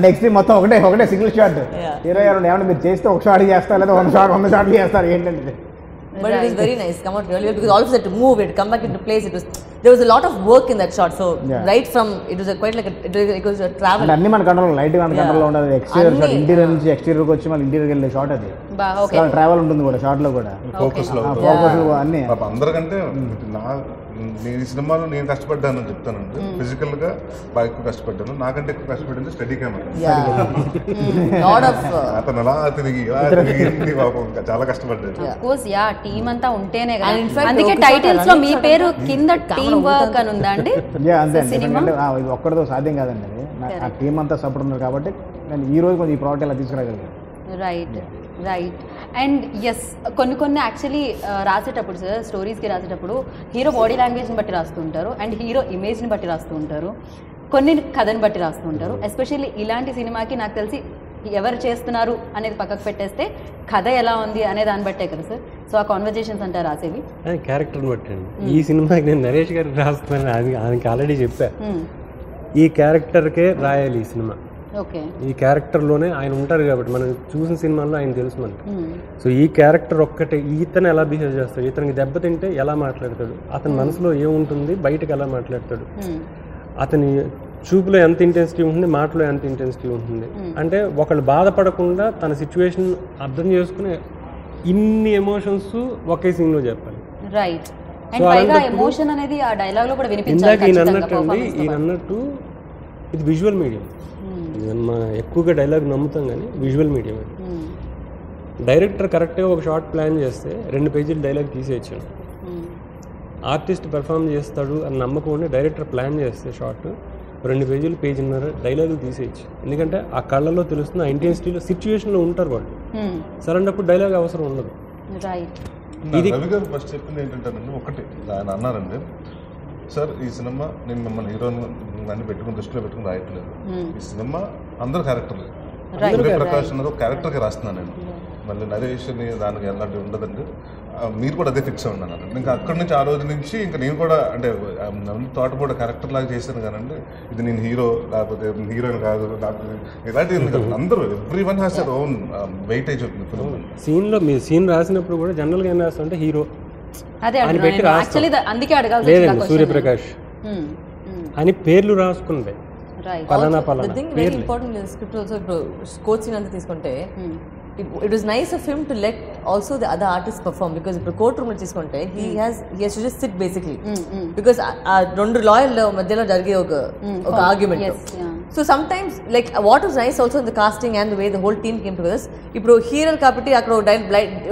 నెక్స్ట్ మొత్తం ఒకటే సింగిల్ షాట్. 22 ఏమన్నా మీరు చేస్తే ఒక షాట్ చేస్తారు లేదా 100 షాట్లు చేస్తారు ఏంటంటే. But it was very nice, come out really well because all of us had to move it, come back into place. There was a lot of work in that shot, so right from it was quite like it was a travel. అన్ని మన కంట్రోల్, లైట్ మన కంట్రోల్ ఉండదు. ఎక్స్టీరియర్ షాట్, ఇంటీరియర్ నుంచి ఎక్స్టీరియర్ వచ్చి మళ్ళీ ఇంటీరియర్ వెళ్ళే షాట్ అది. ట్రావెల్ ఉంటుంది కూడా షాట్ లో కూడా, ఫోకస్ అన్ని. అందరికంటే నేను ఈ సినిమాలో నేను కష్టపడ్డాను చెప్తానండి. ఫిజికల్ గా బాగా ఎక్కువ కష్టపడ్డాను, నాకంటే ఎక్కువ కష్టపడింది స్టడీ కెమెరా. అతను అలా తిరిగి చాలా కష్టపడ్డాడు. టీమ్ అంతా ఉంటేనే కదా, అందుకే టైటిల్స్ లో మీ పేరు కింద టీమ్ వర్క్ అని ఉందా అండి? అంతే అండి, ఇది ఒక్కడితో సాధ్యం కాదండి. అది ఆ టీమ్ అంతా సపోర్ట్ ఉన్నారు కాబట్టి నేను ఈ రోజు కొంచెం ఈ ప్రోడక్ట్ ఇలా తీసుకురాగలిగాను. Right right. అండ్ ఎస్, కొన్ని యాక్చువల్లీ రాసేటప్పుడు సార్, స్టోరీస్కి రాసేటప్పుడు హీరో బాడీ లాంగ్వేజ్ని బట్టి రాస్తూ ఉంటారు, అండ్ హీరో ఇమేజ్ని బట్టి రాస్తూ ఉంటారు, కొన్ని కథని బట్టి రాస్తూ ఉంటారు. ఎస్పెషల్లీ ఇలాంటి సినిమాకి నాకు తెలిసి ఎవరు చేస్తున్నారు అనేది పక్కకు పెట్టేస్తే కథ ఎలా ఉంది అనే దాన్ని బట్టే కదా సార్. సో ఆ కాన్వర్జేషన్స్ అంటే రాసేవి క్యారెక్టర్ని బట్టి అండి. ఈ సినిమాకి నేను నరేష్ గారికి రాస్తున్నాను, ఆయనకి ఆల్రెడీ చెప్పా ఈ క్యారెక్టర్కే రాయాలి ఈ సినిమా. ఈ క్యారెక్టర్లోనే ఆయన ఉంటారు కాబట్టి మనం చూసిన సినిమాల్లో ఆయన తెలుసు మనకి. సో ఈ క్యారెక్టర్ ఒక్కటే, ఈతను ఎలా బిహేవ్ చేస్తాడు, ఇతనికి దెబ్బతింటే ఎలా మాట్లాడతాడు, అతని మనసులో ఏముంటుంది, బయటకు ఎలా మాట్లాడతాడు, అతని చూపులో ఎంత ఇంటెన్సిటీ ఉంటుంది, మాటలో ఎంత ఇంటెన్సిటీ ఉంటుంది, అంటే ఒకళ్ళు బాధపడకుండా తన సిచ్యువేషన్ అర్థం చేసుకుని ఇన్ని ఎమోషన్స్ ఒకే సీన్లో చెప్పాలి. రైట్. అండ్ పైగా ఎమోషన్ అనేది ఆ డైలాగ్ లో కూడా వినిపించాలి. ఇందాక ఈయన అన్నట్టు అండి, ఈయన అన్నట్టు ఇది విజువల్ మీడియం. మనం ఎక్కువగా డైలాగ్ నమ్ముతాం కానీ విజువల్ మీడియం అది. డైరెక్టర్ కరెక్ట్గా ఒక షార్ట్ ప్లాన్ చేస్తే 2 పేజీలు డైలాగ్ తీసేయచ్చాను. ఆర్టిస్ట్ పెర్ఫామ్ చేస్తాడు అని నమ్మకం ఉండి డైరెక్టర్ ప్లాన్ చేస్తే షార్ట్ 2 పేజీలు, పేజీన్నర డైలాగులు తీసేయచ్చు. ఎందుకంటే ఆ కళ్ళలో తెలుస్తుంది, ఆ ఇంటెన్సిటీలో సిచ్యువేషన్లో ఉంటారు వాళ్ళు. సరైనప్పుడు డైలాగ్ అవసరం ఉండదు. రవి గారు ఫస్ట్ చెప్పింది ఏంటంటే ఒకటి ఆయన అన్నారండి, సార్ ఈ సినిమా నేను మిమ్మల్ని హీరోయిన్ అన్ని పెట్టుకుని దృష్టిలో పెట్టుకుని రాయట్లేదు, ఈ సినిమా అందరు క్యారెక్టర్లు. సూర్యప్రకాష్ అన్నది ఒక క్యారెక్టర్కి రాస్తున్నాను నేను, మళ్ళీ నరేష్ అని దానికి ఎలాంటివి ఉండదండి, మీరు కూడా అదే ఫిక్స్ ఉన్నాను. ఇంకా అక్కడి నుంచి ఆ రోజు నుంచి ఇంకా నేను కూడా అంటే తోటపూట క్యారెక్టర్ లాగా చేశాను కానండి, ఇది నేను హీరో లేకపోతే హీరోయిన్ కాదు ఇలాంటివి అందరూ every one has their own weightage అవుతుంది ఫిల్మ్. సీన్లో మీరు సీన్ రాసినప్పుడు కూడా జనరల్గా ఏం రాస్తుంటే హీరో అని పెట్టి రాస్తాం, లేదండి సూర్యప్రకాష్ అని పేర్లు రాసుకుంటే పలానా పలానా. The thing very important in the script also, coach scene anta తీసుకుంటే it was nice of him to let also the other artists perform, because ఇప్పుడు కోర్ట్ రూమ్ లో తీసుకుంటే he has to just sit basically, because ఆ 2 లాయర్ల మధ్యలో జరిగే ఒక argument. So sometimes like what was nice also in the casting and the way the whole team came together, ఇప్పుడు హీరో కాబట్టి అక్కడ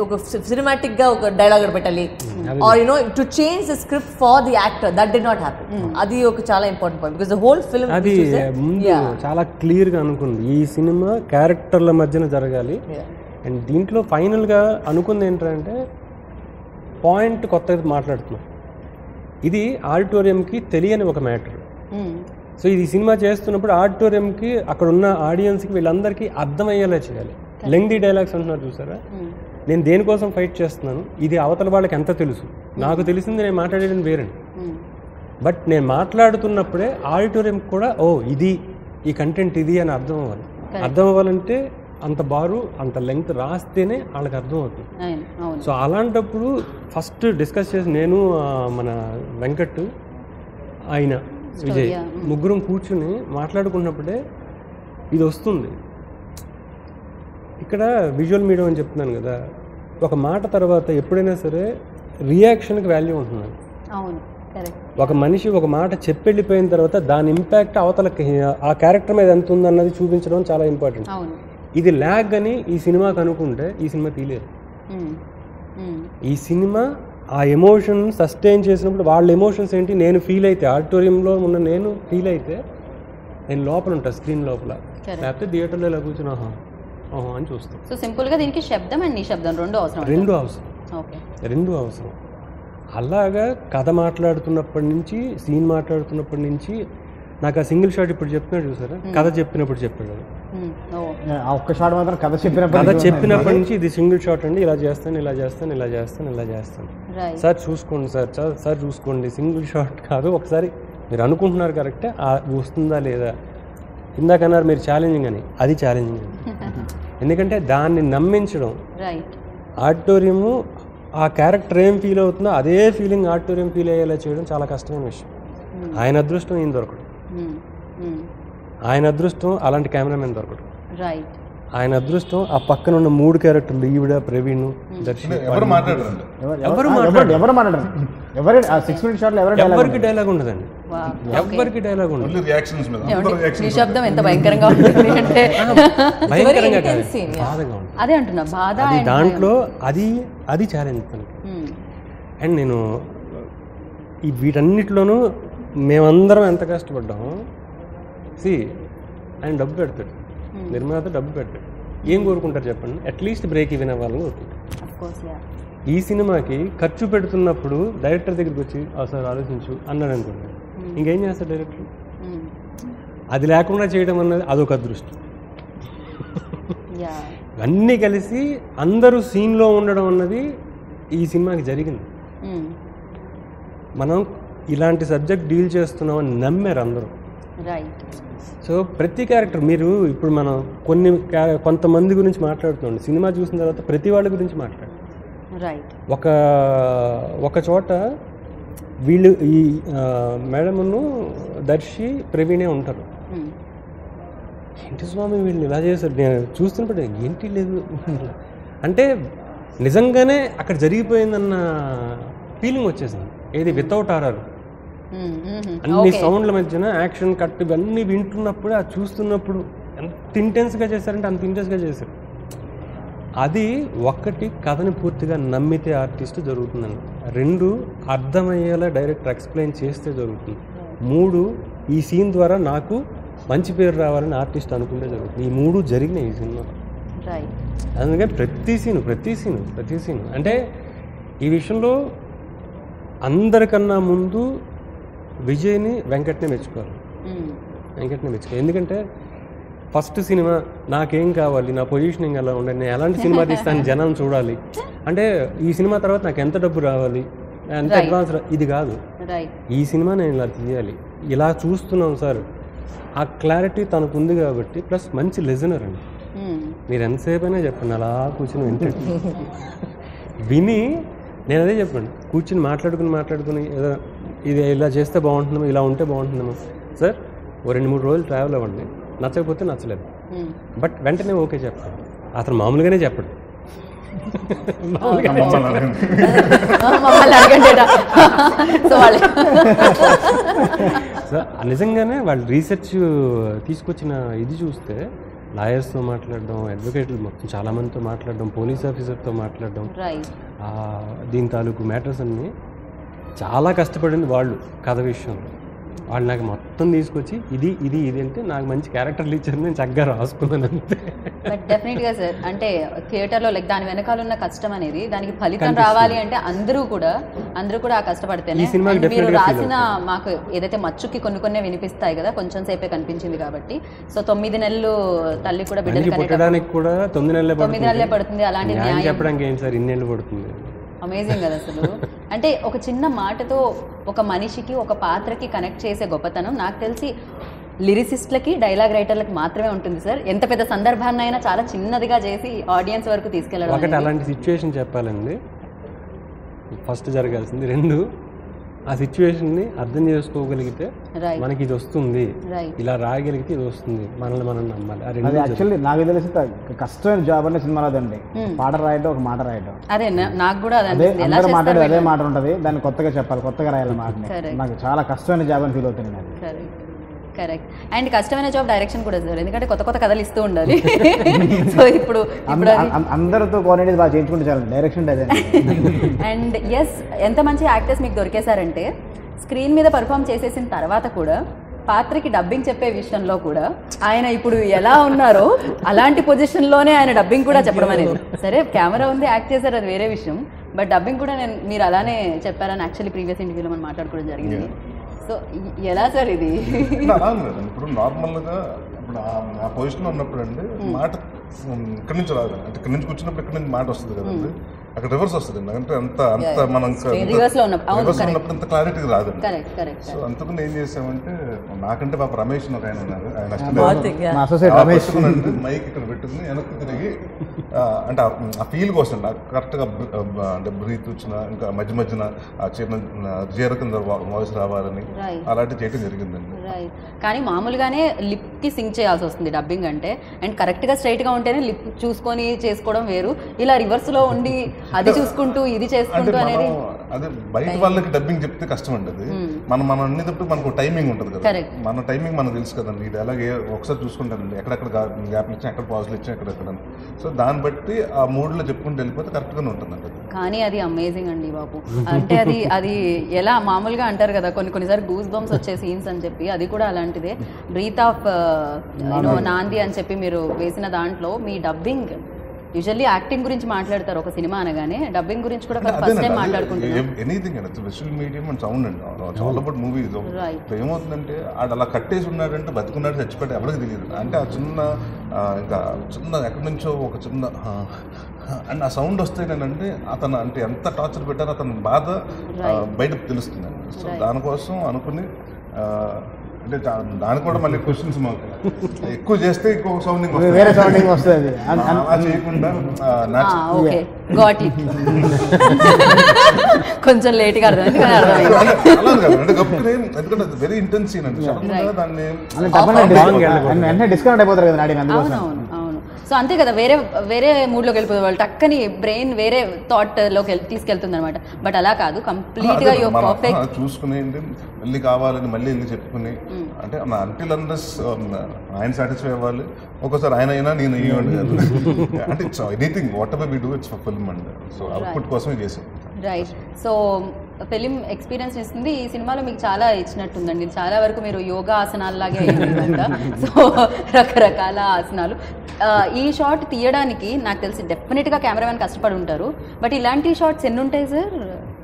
ఒక సినిమాటిక్ గా ఒక డైలాగ్ పెట్టాలి, or you know to change the script for the actor, that did not happen. అది ఒక చాలా important point, because the whole film అది ముందు చాలా క్లియర్ గా అనుకుంది ఈ సినిమా క్యారెక్టర్ల మధ్యన జరగాలి. అండ్ దీంట్లో ఫైనల్గా అనుకుంది ఏంటంటే పాయింట్ కొత్తగా మాట్లాడుతున్నాం, ఇది ఆడిటోరియంకి తెలియని ఒక మ్యాటర్. సో ఇది సినిమా చేస్తున్నప్పుడు ఆడిటోరియంకి అక్కడ ఉన్న ఆడియన్స్కి వీళ్ళందరికీ అర్థమయ్యేలా చేయాలి. లెంగ్దీ డైలాగ్స్ అంటున్నారు చూసారా, నేను దేనికోసం ఫైట్ చేస్తున్నాను, ఇది అవతల వాళ్ళకి ఎంత తెలుసు, నాకు తెలిసింది నేను మాట్లాడేది వేరండి. బట్ నేను మాట్లాడుతున్నప్పుడే ఆడిటోరియంకి కూడా ఓ ఇది ఈ కంటెంట్ ఇది అని అర్థం అవ్వాలి. అర్థం అవ్వాలంటే అంత బారు అంత లెంగ్త్ రాస్తేనే వాళ్ళకి అర్థమవుతుంది. సో అలాంటప్పుడు ఫస్ట్ డిస్కస్ చేసి నేను మన వెంకట్ ఆయన విజయ్ ముగ్గురం కూర్చుని మాట్లాడుకున్నప్పుడే ఇది వస్తుంది. ఇక్కడ విజువల్ మీడియం అని చెప్తున్నాను కదా, ఒక మాట తర్వాత ఎప్పుడైనా సరే రియాక్షన్కి వాల్యూ ఉంటున్నాను. ఒక మనిషి ఒక మాట చెప్పెళ్ళిపోయిన తర్వాత దాని ఇంపాక్ట్ అవతలకి ఆ క్యారెక్టర్ మీద ఎంత ఉందన్నది చూపించడం చాలా ఇంపార్టెంట్. ఇది ల్యాగ్ అని ఈ సినిమాకి అనుకుంటే ఈ సినిమా తీయలేదు. ఈ సినిమా ఆ ఎమోషన్ సస్టైన్ చేసినప్పుడు వాళ్ళ ఎమోషన్స్ ఏంటి, నేను ఫీల్ అయితే ఆడిటోరియంలో ఉన్న నేను ఫీల్ అయితే నేను లోపల ఉంటాను స్క్రీన్ లోపల, లేకపోతే థియేటర్లో ఇలా కూర్చుని ఆహా అని చూస్తాం. సో సింపుల్గా దీనికి శబ్దం అండ్ నిశ్శబ్దం రెండు అవసరం. అలాగా కథ మాట్లాడుతున్నప్పటి నుంచి సీన్ మాట్లాడుతున్నప్పటి నుంచి నాకు ఆ సింగిల్ షాట్ ఇప్పుడు చెప్తున్నాడు చూసారా, కథ చెప్పినప్పుడు చెప్పాడు, ఒక్క షాట్ మాత్రం కథ చెప్పినప్పటి నుంచి ఇది సింగిల్ షాట్ అండి, ఇలా చేస్తాను ఇలా చేస్తాను ఇలా చేస్తాను ఇలా చేస్తాను, సార్ చూసుకోండి సార్ చూసుకోండి, సింగిల్ షాట్ కాదు, ఒకసారి మీరు అనుకుంటున్నారు కరెక్టే వస్తుందా లేదా, ఇందాకన్నారు మీరు ఛాలెంజింగ్ అని, అది ఛాలెంజింగ్ అని. ఎందుకంటే దాన్ని నమ్మించడం ఆడిటోరియము ఆ క్యారెక్టర్ ఏం ఫీల్ అవుతుందో అదే ఫీలింగ్ ఆడిటోరియం ఫీల్ అయ్యేలా చేయడం చాలా కష్టమైన విషయం. ఆయన అదృష్టం ఈయన దొరకడం, ఆయన అదృష్టం అలాంటి కెమెరామెన్ దొరకడం, ఆయన అదృష్టం ఆ పక్కన ఉన్న 3 క్యారెక్టర్లు ఈవిడ ప్రవీణ్ దర్శి ఎవరికి డైలాగ్ ఉండదండి, ఎవరికి డైలాగ్ ఉండదు. నిశ్శబ్దం ఎంత భయంకరంగా ఉంటుంది అంటే భయంకరంగా బాధగా ఉంటుంది, అదే అంటున్నా బాధ. దాంట్లో అది ఛాలెంజ్ తనకి. అండ్ నేను ఈ వీటన్నిటిలోనూ మేమందరం ఎంత కష్టపడ్డాము. ఆయన డబ్బు పెడతాడు, నిర్మాత డబ్బు పెడతాడు, ఏం కోరుకుంటారు చెప్పండి, అట్లీస్ట్ బ్రేక్ ఈవెన్ అవ్వాలని కోరుకుంటారు. ఈ సినిమాకి ఖర్చు పెడుతున్నప్పుడు డైరెక్టర్ దగ్గరికి వచ్చి సార్ ఆలోచించు అన్నాడు అనుకోండి, ఇంకేం చేస్తాడు డైరెక్టర్? అది లేకుండా చేయడం అన్నది అదొక అదృష్టం. అన్నీ కలిసి అందరూ సీన్లో ఉండడం అన్నది ఈ సినిమాకి జరిగింది. మనం ఇలాంటి సబ్జెక్ట్ డీల్ చేస్తున్నామని నమ్మారు అందరూ. సో ప్రతి క్యారెక్టర్ మీరు ఇప్పుడు మనం కొంతమంది గురించి మాట్లాడుతున్నాం, సినిమా చూసిన తర్వాత ప్రతి వాళ్ళ గురించి మాట్లాడు. ఒక చోట వీళ్ళు ఈ మేడమును దర్శి ప్రవీణే ఉంటారు. ఏంటి స్వామి వీళ్ళు ఇలా చేశారు, నేను చూస్తున్నప్పుడు ఏంటి లేదు అంటే నిజంగానే అక్కడ జరిగిపోయిందన్న ఫీలింగ్ వచ్చేసింది. ఏది వితౌట్ ఆర్ఆర్ అన్ని సౌండ్ల మధ్యన యాక్షన్ కట్ ఇవన్నీ వింటున్నప్పుడు అది చూస్తున్నప్పుడు ఎంత ఇంటెన్స్గా చేశారంటే అంత ఇంటెన్స్గా చేశారు. అది ఒక్కటి కథని పూర్తిగా నమ్మితే ఆర్టిస్ట్ జరుగుతుందండి. 2 అర్థమయ్యేలా డైరెక్టర్ ఎక్స్ప్లెయిన్ చేస్తే జరుగుతుంది. 3 ఈ సీన్ ద్వారా నాకు మంచి పేరు రావాలని ఆర్టిస్ట్ అనుకుంటే జరుగుతుంది. ఈ 3 జరిగినాయి ఈ సినిమాలో. అందుకని ప్రతి సీను అంటే ఈ విషయంలో అందరికన్నా ముందు విజయ్ని వెంకట్నే మెచ్చుకోవాలి. ఎందుకంటే ఫస్ట్ సినిమా నాకేం కావాలి, నా పొజిషనింగ్ ఎలా ఉండాలి, నేను ఎలాంటి సినిమా తీస్తాను జనం చూడాలి అంటే ఈ సినిమా తర్వాత నాకు ఎంత డబ్బు రావాలి, ఎంత అడ్వాన్స్ ఇది కాదు. ఈ సినిమా నేను ఇలా తీయాలి, ఇలా చూస్తున్నాం సార్, ఆ క్లారిటీ తనకు ఉంది కాబట్టి. ప్లస్ మంచి లిజనర్ అండి. మీరు ఎంతసేపు అయినా చెప్పండి, అలా కూర్చొని విని నేను అదే చెప్పండి, కూర్చుని మాట్లాడుకుని ఏదో ఇది ఇలా చేస్తే బాగుంటుందేమో, ఇలా ఉంటే బాగుంటుందేమో సార్, ఓ 2-3 రోజులు ట్రావెల్ అవ్వండి, నచ్చకపోతే నచ్చలేదు, బట్ వెంటనే ఓకే చెప్పాలి. అతను మామూలుగానే చెప్పడు, సో నిజంగానే వాళ్ళు రీసెర్చ్ తీసుకొచ్చిన ఇది చూస్తే లాయర్స్తో మాట్లాడడం, అడ్వకేట్లు మొత్తం చాలామందితో మాట్లాడడం, పోలీస్ ఆఫీసర్తో మాట్లాడడం, దీని తాలూకు మ్యాటర్స్ అన్నీ చాలా కష్టపడింది వాళ్ళు. కథ విషయంలో వాళ్ళు నాకు మొత్తం తీసుకొచ్చి ఇది అంటే నాకు మంచి క్యారెక్టర్లు ఇచ్చారు, నేను చక్కగా రాసుకున్నాను అంతే. బట్ డెఫినెట్గా సార్, అంటే థియేటర్లో లైక్ దాని వెనకాల ఉన్న కష్టం అనేది దానికి ఫలితం రావాలి అంటే అందరూ కూడా ఆ కష్టపడితేనే. మీరు రాసిన మాకు ఏదైతే మచ్చుకి కొన్ని వినిపిస్తాయి కదా, కొంచెం సేపే కనిపించింది కాబట్టి. సో 9 నెలలు తల్లి కూడా బిడ్డలు పుట్టడానికి కూడా 9 నెలలే పడుతుంది. అలాంటి న్యాయం చెప్పడానికి ఏంటి సార్, 2 నెలలు పడుతుంది. అమేజింగ్ కదా అసలు. అంటే ఒక చిన్న మాటతో ఒక మనిషికి, ఒక పాత్రకి కనెక్ట్ చేసే గొప్పతనం నాకు తెలిసి లిరిసిస్ట్లకి, డైలాగ్ రైటర్లకి మాత్రమే ఉంటుంది సార్. ఎంత పెద్ద సందర్భాన్ని అయినా చాలా చిన్నదిగా చేసి ఆడియన్స్ వరకు తీసుకెళ్ళడం. ఒకటి అలాంటి సిచ్యువేషన్ చెప్పాలండి, ఫస్ట్ జరగాల్సింది. 2 ఆ సిచ్యువేషన్ని అర్థం చేసుకోగలిగితే మనకి ఇది వస్తుంది, ఇలా రాయగలిగితే ఇది వస్తుంది, మనల్ని మనం నమ్మాలి. అది యాక్చువల్లీ నాకు తెలిసి కష్టమైన జాబ్ అనే సినిమాలో అదండి. పాట రాయడం, ఒక మాట రాయడం. అదే నాకు కూడా అందరూ మాట్లాడేది అదే మాట ఉంటుంది, దాన్ని కొత్తగా చెప్పాలి, కొత్తగా రాయాలి మాటని. నాకు చాలా కష్టమైన జాబ్ అని ఫీల్ అవుతుంది నేను. కరెక్ట్. అండ్ కష్టమైన జాబ్ డైరెక్షన్ కూడా సార్, ఎందుకంటే కొత్త కథలు ఇస్తూ ఉండాలి. సో ఇప్పుడు అందరితో కోఆర్డినేట్ బాగా చేయించుకుంటే చాలు, డైరెక్షన్ అదే. అండ్ ఎస్, ఎంత మంచి యాక్టర్స్ మీకు దొరికేశారంటే స్క్రీన్ మీద పర్ఫామ్ చేసేసిన తర్వాత కూడా పాత్రకి డబ్బింగ్ చెప్పే విషయంలో కూడా ఆయన ఇప్పుడు ఎలా ఉన్నారో అలాంటి పొజిషన్లోనే ఆయన డబ్బింగ్ కూడా చెప్పడం అనేది. సరే కెమెరా ఉంది, యాక్ట్ చేశారు, అది వేరే విషయం. బట్ డబ్బింగ్ కూడా మీరు అలానే చెప్పారని యాక్చువల్లీ ప్రీవియస్ ఇంటర్వ్యూలో మనం మాట్లాడుకోవడం జరిగింది. సో ఎలా సార్ ఇది? అలా లేదండి. ఇప్పుడు నార్మల్గా ఇప్పుడు ఆ పొజిషన్లో ఉన్నప్పుడు అండి మాట ఇక్కడి నుంచి రాదు, అంటే ఇక్కడి నుంచి కూర్చున్నప్పుడు ఇక్కడి నుంచి మాట వస్తుంది కదండి, అక్కడ రివర్స్ వస్తుంది. అంటే అంత మనం ఉన్నప్పుడు అంత క్లారిటీ రాదండి. సో అందుకని ఏం చేసామంటే, నాకంటే పాప రమేష్ ఒక ఆయన ఉన్నారు, ఆయన మైక్ ఇక్కడ పెట్టుకుని వెనక్కి తిరిగి అంటే ఆ ఫీల్ కోసం నాకు కరెక్ట్గా అంటే బ్రీత్ వచ్చిన, ఇంకా మధ్యన ఆ చిన్న జీర కింద వాయిస్ రావాలని అలాంటివి చేయడం జరిగిందండి. కానీ మామూలుగానే లిప్కి సింక్ చేయాల్సి వస్తుంది డబ్బింగ్ అంటే. అండ్ కరెక్ట్గా స్ట్రైట్గా ఉంటేనే లిప్ చూసుకొని చేసుకోవడం వేరు, ఇలా రివర్స్లో ఉండి అది చూసుకుంటూ ఇది చేసుకుంటూ అనేది. అదే బయట వాళ్ళకి డబ్బింగ్ చెప్తే కష్టం అండి. అది మనం అనేటప్పుడు మనకు టైమింగ్ ఉంటుంది కదా, మన టైమింగ్ మనకు తెలుసు కదండి. ఇది అలాగే ఒకసారి చూసుకుంటానండి, ఎక్కడెక్కడ గ్యాప్లు ఇచ్చిన, ఎక్కడ పాజులు ఇచ్చిన, ఎక్కడెక్కడ. సో దాన్ని బట్టి ఆ మూడ్లో చెప్పుకుంటూ వెళ్ళిపోతే కరెక్ట్గానే ఉంటుందండి. కానీ అది అమేజింగ్ అండి బాబు. అంటే అది ఎలా మామూలుగా అంటారు కదా కొన్నిసారి గూస్ బంప్స్ వచ్చే సీన్స్ అని చెప్పి, అది కూడా అలాంటిదే. బ్రీత్ ఆఫ్ నాంది అని చెప్పి మీరు వేసిన దాంట్లో మీ డబ్బింగ్, యూజువల్లీ యాక్టింగ్ గురించి మాట్లాడతారు ఒక సినిమా అనగానే, డబ్బింగ్ గురించి కూడా ఫస్ట్ టైం మాట్లాడుకుంటున్నాం. ఎనీథింగ్ అండి, విజువల్ మీడియం అండ్ సౌండ్ అండి, చాలా అబౌట్ మూవీస్. ఏమవుతుందంటే ఆడు అలా కట్టేసి ఉన్నాడంటే బతుకున్నాడు, చచ్చిపోయాడు ఎవరికి తెలియదు. అంటే ఆ ఇంకా చిన్న ఎక్కడి నుంచో ఒక చిన్న అండ్ ఆ సౌండ్ వస్తేనేనంటే అతను అంటే ఎంత టార్చర్ పెట్టారో అతని బాధ బయటకు తెలుస్తుందండి. సో దానికోసం అనుకుని అంటే దానికి కూడా మళ్ళీ క్వశ్చన్స్ మాకు ఎక్కువ చేస్తే ఇంకో సౌండింగ్ వేరే సౌండింగ్ వస్తుంది, అలా చేయకుండా కొంచెం లేట్గా అర్థమైంది. అలా కాదు అంటే గప్పుడే, ఎందుకంటే అది వెరీ ఇంటెన్స్ సీన్ అండి. దాన్ని వెంటనే డిస్కౌంట్ అయిపోతారు కదా. అవును. సో సో అంతే కదా, వేరే వేరే మూడ్లోకి వెళ్ళిపోతుంది వాళ్ళు, టక్కని బ్రెయిన్ వేరే థాట్లోకి తీసుకెళ్తుంది అనమాట. బట్ అలా కాదు, కంప్లీట్గా యువర్ పర్ఫెక్ట్ చూసుకునేది మళ్ళీ కావాలని మళ్ళీ వెళ్ళి చెప్పుకుని, అంటే అంటిల్ అన్లెస్ ఆయన సాటిస్ఫై అవ్వాలి. ఒక్కోసారి ఆయన అయినా నేను ఇవ్వండి అంటే it's anything whatever we do it's for film and so output కోసమే చేసాం. రైట్. సో ఫిలిం ఎక్స్పీరియన్స్ ఇస్తుంది. ఈ సినిమాలో మీకు చాలా ఇచ్చినట్టుందండి, చాలా వరకు మీరు యోగా ఆసనాలలాగే అయిందంట. సో రకరకాల ఆసనాలు. ఈ షాట్ తీయడానికి నాకు తెలిసి డెఫినెట్గా కెమెరామెన్ కష్టపడి ఉంటారు. బట్ ఇలాంటి షాట్స్ ఎన్ని ఉంటాయి సార్?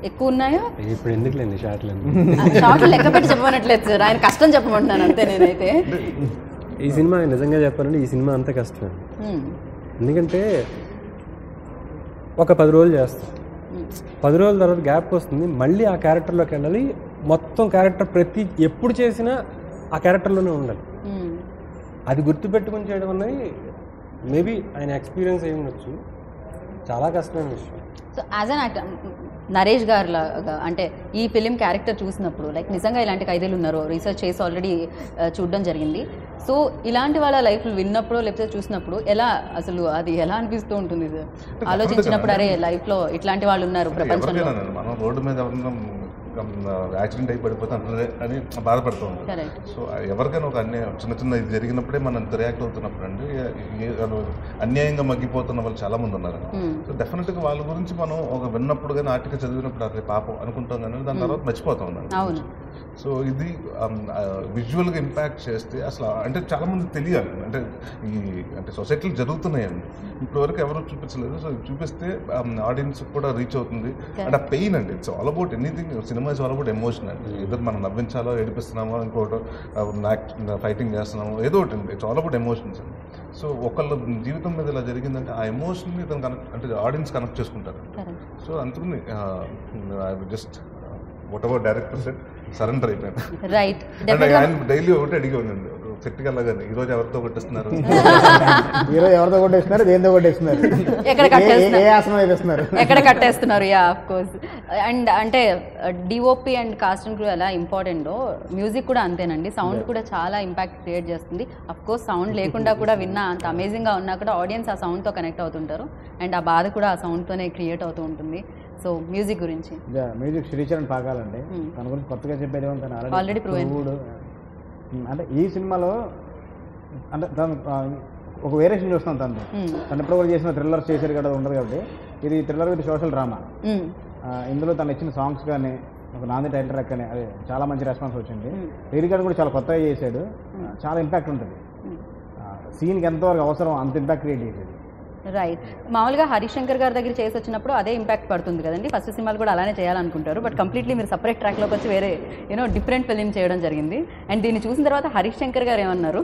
ఎక్కువ ఉన్నాయా? ఇప్పుడు ఎందుకులేండి షార్ట్లు షార్ట్లు లెక్క పెట్టి చెప్పమనట్లేదు సార్, ఆయన కష్టం చెప్పమంటున్నాను అంతే నేనైతే. ఈ సినిమా నిజంగా చెప్పాలంటే ఈ సినిమా అంత కష్టం. ఎందుకంటే ఒక 10 రోజులు చేస్తాం, 10 రోజుల తర్వాత గ్యాప్ వస్తుంది, మళ్ళీ ఆ క్యారెక్టర్లోకి వెళ్ళాలి. మొత్తం క్యారెక్టర్ ఎప్పుడు చేసినా ఆ క్యారెక్టర్లోనే ఉండాలి. అది గుర్తుపెట్టుకుని చేయడం అనేది మేబీ ఆయన ఎక్స్పీరియన్స్ అయి ఉండొచ్చు. చాలా కష్టమైన విషయం. So as an actor Naresh గారు లాగా అంటే ఈ ఫిలిం క్యారెక్టర్ చూసినప్పుడు లైక్ నిజంగా ఇలాంటి ఖైదీలు ఉన్నారు, రీసెర్చ్ చేసి ఆల్రెడీ చూడడం జరిగింది. సో ఇలాంటి వాళ్ళ లైఫ్లో విన్నప్పుడు లేకపోతే చూసినప్పుడు ఎలా అసలు అది ఎలా అనిపిస్తూ ఉంటుంది సార్? ఆలోచించినప్పుడు అరే లైఫ్లో ఇట్లాంటి వాళ్ళు ఉన్నారు ప్రపంచంలో. మనం రోడ్డు మీద యాక్సిడెంట్ అయి పడిపోతే అంటుంది అని బాధపడుతుంది. సో ఎవరికైనా ఒక అన్యాయం చిన్న చిన్న ఇది జరిగినప్పుడే మనం ఇంత రియాక్ట్ అవుతున్నప్పుడు అండి అన్యాయంగా మగ్గిపోతున్న వాళ్ళు చాలా మంది ఉన్నారు. సో డెఫినెట్గా వాళ్ళ గురించి మనం ఒక విన్నప్పుడు కానీ ఆర్టికల్ చదివినప్పుడు అదే పాపం అనుకుంటాం కానీ దాని తర్వాత మర్చిపోతాం. సో ఇది విజువల్గా ఇంపాక్ట్ చేస్తే అసలు అంటే చాలామంది తెలియాలి, అంటే ఈ అంటే సొసైటీలో జరుగుతున్నాయండి ఇప్పటివరకు ఎవరు చూపించలేదు. సో చూపిస్తే ఆడియన్స్ కూడా రీచ్ అవుతుంది. అంటే ఆ పెయిన్ అండి it's all about anything. Cinema is all about emotion అండి. ఏదో మనం నవ్వించాలో ఏడిపిస్తున్నామో ఇంకోటి ఫైటింగ్ చేస్తున్నామో ఏదో ఒకటి అండి. ఇట్స్ ఆల్ అబౌట్ ఎమోషన్స్ అండి. సో ఒకళ్ళ జీవితం మీద ఇలా జరిగిందంటే ఆ ఎమోషన్ని తను కనెక్ట్ అంటే ఆడియన్స్ కనెక్ట్ చేసుకుంటారు. సో అందుకని just what ever director set surrender అయిపోయాను. రైట్. ఆయన డైలీ ఒకటి అడిగి ఉండండి చెట్టుకల్లాగానే ఈరోజు ఎవరితో కొట్టేస్తున్నారు, ఈరోజు ఎవరితో కొట్టేస్తున్నారు, దేంతో కొట్టేస్తున్నారు, ఏ ఆసనం వేస్తున్నారు, ఎక్కడ కట్టేస్తున్నారు. Yeah of course. అండ్ అంటే DOP and cast and crew ఎలా ఇంపార్టెంటో మ్యూజిక్ కూడా అంతేనండి. సౌండ్ కూడా చాలా ఇంపాక్ట్ క్రియేట్ చేస్తుంది. అఫ్ కోర్స్ సౌండ్ లేకుండా కూడా విన్నా అంత అమేజింగ్గా ఉన్నా కూడా ఆడియన్స్ ఆ సౌండ్తో కనెక్ట్ అవుతుంటారు అండ్ ఆ బాధ కూడా ఆ సౌండ్తోనే క్రియేట్ అవుతూ ఉంటుంది. సో మ్యూజిక్ గురించి మ్యూజిక్ శ్రీచరణ్ పాకాలండి. తన గురించి కొత్తగా చెప్పేది ఏమంటాను ఆల్రెడీ ప్రూవ్. అంటే ఈ సినిమాలో అంటే తను ఒక వేరియేషన్ చూస్తాం. తను ఎప్పుడు కూడా చేసిన థ్రిల్లర్స్ చేసేది కదా ఉండదు కాబట్టి ఇది థ్రిల్లర్ విత్ సోషల్ డ్రామా. ఇందులో తను ఇచ్చిన సాంగ్స్ కానీ ఒక నాంది టైటిల్ ట్రాక్ కానీ అది చాలా మంచి రెస్పాన్స్ వచ్చింది. లిరిక్ కూడా చాలా కొత్తగా చేశాడు, చాలా ఇంపాక్ట్ ఉంటుంది. సీన్కి ఎంతవరకు అవసరం అంత ఇంపాక్ట్ క్రియేట్ చేసేది. రైట్. మామూలుగా హరిశంకర్ గారి దగ్గర చేసి వచ్చినప్పుడు అదే ఇంపాక్ట్ పడుతుంది కదండి. ఫస్ట్ సినిమాలు కూడా అలానే చేయాలనుకుంటారు. బట్ కంప్లీట్లీ మీరు సపరేట్ ట్రాక్లోకి వచ్చి వేరే డిఫరెంట్ ఫిలిం చేయడం జరిగింది. అండ్ దీన్ని చూసిన తర్వాత హరిశంకర్ గారు ఏమన్నారు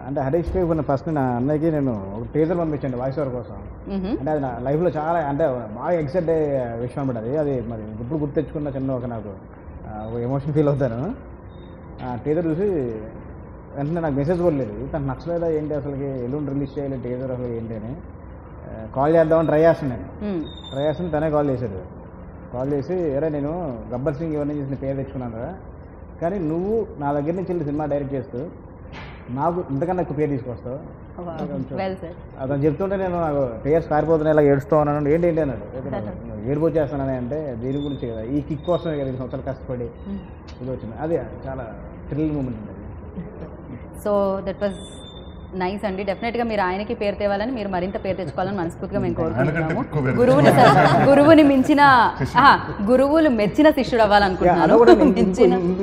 అంటే హరీష్ కొన్ని ఫస్ట్ నా అన్నయ్యకి నేను ఒక టీజర్ పంపించండి వాయిస్ ఓవర్ కోసం. అంటే అది నా లైఫ్లో చాలా అంటే బాగా ఎక్సైట్ అయ్యే విషయం అనమాట. అది మరి ఇప్పుడు గుర్తు తెచ్చుకున్న చిన్న ఒక నాకు ఒక ఎమోషన్ ఫీల్ అవుతాను. టీజర్ చూసి వెంటనే నాకు మెసేజ్ కూడా లేదు, తనకు నచ్చలేదా ఏంటి అసలుకి ఎల్లుండి రిలీజ్ చేయాలి టీజర్ అసలు ఏంటి అని కాల్ చేద్దామని ట్రై చేస్తున్నాను. తనే కాల్ చేశాడు. కాల్ చేసి అరే నేను గబ్బర్ సింగ్ ఇవన్నీ చేసిన పేరు తెచ్చుకున్నాను కదా, కానీ నువ్వు నా దగ్గర నుంచి వెళ్ళి సినిమా డైరెక్ట్ చేస్తూ నాకు ఇంతకన్నా ఎక్కువ పేరు తీసుకొస్తావు. అతను చెప్తుంటే నేను నాకు పేర్స్ కారిపోతున్నాయి ఇలా ఏడుస్తూ ఉన్నాను. ఏంటి అన్నాడు. ఏడిపోచేస్తానని అంటే దీని గురించి కదా ఈ కిక్ కోసం 2 సంవత్సరాలు కష్టపడి ఇది వచ్చింది. అది చాలా థ్రిల్ మూమెంట్ ఉంది. సో దట్ వాజ్ నైస్ అండి. డెఫినెట్గా మీరు ఆయనకి పేరు తేవాలని, మీరు మరింత పేరు తెచ్చుకోవాలని మనస్ఫూర్తిగా మేము కోరుకుంటున్నాము. గురువులు మెచ్చిన శిష్యుడు అవ్వాలనుకుంటున్నాను.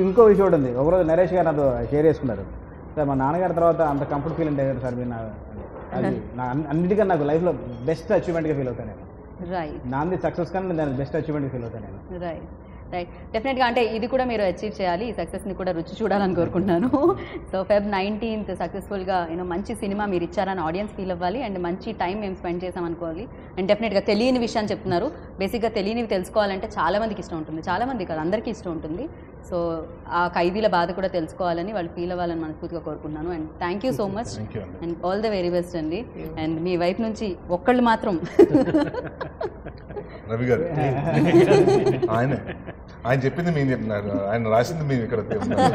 ఇంకో విషయం ఉంది. ఒకరోజు నరేష్ గారు నాతో షేర్ చేసుకున్నారు, సార్ మా నాన్నగారి తర్వాత అంత కంఫర్ట్ ఫీల్ అంటే సార్ మీరు అది అన్నిటికన్నా నాకు లైఫ్లో బెస్ట్ అచీవ్మెంట్గా ఫీల్ అవుతాను నేను. రైట్. నాది సక్సెస్ కానీ దాని బెస్ట్ అచీవ్మెంట్గా ఫీల్ అవుతాను నేను. రైట్. రైట్. డెఫినెట్గా అంటే ఇది కూడా మీరు అచీవ్ చేయాలి, ఈ సక్సెస్ని కూడా రుచి చూడాలని కోరుకుంటున్నాను. సో Feb 19th సక్సెస్ఫుల్గా మంచి సినిమా మీరు ఇచ్చారని ఆడియన్స్ ఫీల్ అవ్వాలి అండ్ మంచి టైం మేము స్పెండ్ చేసామనుకోవాలి. అండ్ డెఫినెట్గా తెలియని విషయాన్ని చెప్తున్నారు. బేసిక్గా తెలియనివి తెలుసుకోవాలంటే చాలామందికి ఇష్టం ఉంటుంది, చాలామంది కాదు అందరికీ ఇష్టం ఉంటుంది. సో ఆ ఖైదీల బాధ కూడా తెలుసుకోవాలని వాళ్ళు ఫీల్ అవ్వాలని మనస్ఫూర్తిగా కోరుకుంటున్నాను. And thank you so much and all the very best అండి. అండ్ మీ వైపు నుంచి ఒక్కళ్ళు మాత్రం రవి గారు ఆయన చెప్పింది మేము చెప్తున్నారు, ఆయన రాసింది మేము ఇక్కడ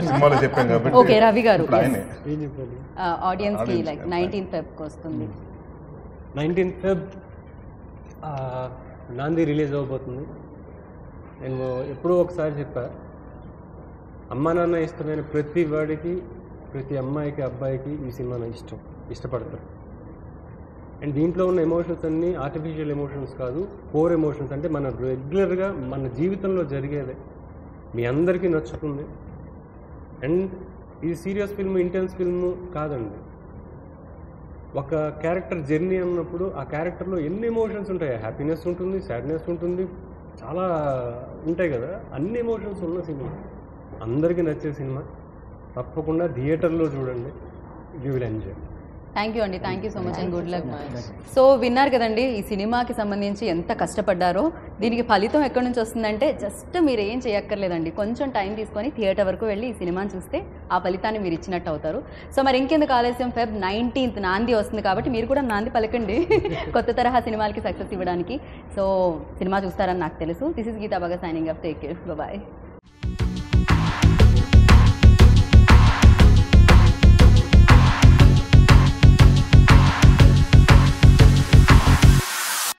సినిమాలో చెప్పాం కాబట్టి. ఓకే రవి గారు ఆయనే ఆడియన్స్కి లైక్ 19th Febకి వస్తుంది. 19th Feb నాంది రిలీజ్ అవ్వబోతుంది. నేను ఎప్పుడో ఒకసారి చెప్పా, అమ్మా నాన్న ఇష్టమైన ప్రతి వాడికి, ప్రతి అమ్మాయికి అబ్బాయికి ఈ సినిమా ఇష్టపడతారు. అండ్ దీంట్లో ఉన్న ఎమోషన్స్ అన్నీ ఆర్టిఫిషియల్ ఎమోషన్స్ కాదు, కోర్ ఎమోషన్స్. అంటే మన రెగ్యులర్గా మన జీవితంలో జరిగేదే, మీ అందరికీ నచ్చుతుంది. అండ్ ఇది సీరియస్ ఫిల్మ్, ఇంటెన్స్ ఫిల్మ్ కాదండి. ఒక క్యారెక్టర్ జర్నీ అన్నప్పుడు ఆ క్యారెక్టర్లో ఎన్ని ఎమోషన్స్ ఉంటాయి, హ్యాపీనెస్ ఉంటుంది, సాడ్నెస్ ఉంటుంది, చాలా ఉంటాయి కదా. అన్ని ఎమోషన్స్ ఉన్న సినిమా, అందరికీ నచ్చే సినిమా. తప్పకుండా థియేటర్లో చూడండి, you will enjoy. Thank you అండి, thank you so much and good luck. So విన్నారు కదండి ఈ సినిమాకి సంబంధించి ఎంత కష్టపడ్డారో. దీనికి ఫలితం ఎక్కడి నుంచి వస్తుందంటే జస్ట్ మీరు ఏం చేయక్కర్లేదండి, కొంచెం టైం తీసుకొని థియేటర్ వరకు వెళ్ళి ఈ సినిమాని చూస్తే ఆ ఫలితాన్ని మీరు ఇచ్చినట్టు అవుతారు. సో మరి ఇంకెందుకు ఆలస్యం, Feb 19th నాంది వస్తుంది కాబట్టి మీరు కూడా నాంది పలకండి కొత్త తరహా సినిమాలకి సక్సెస్ ఇవ్వడానికి. సో సినిమా చూస్తారని నాకు తెలుసు. దిస్ ఇస్ గీతా బాగా signing up. Take care, bye.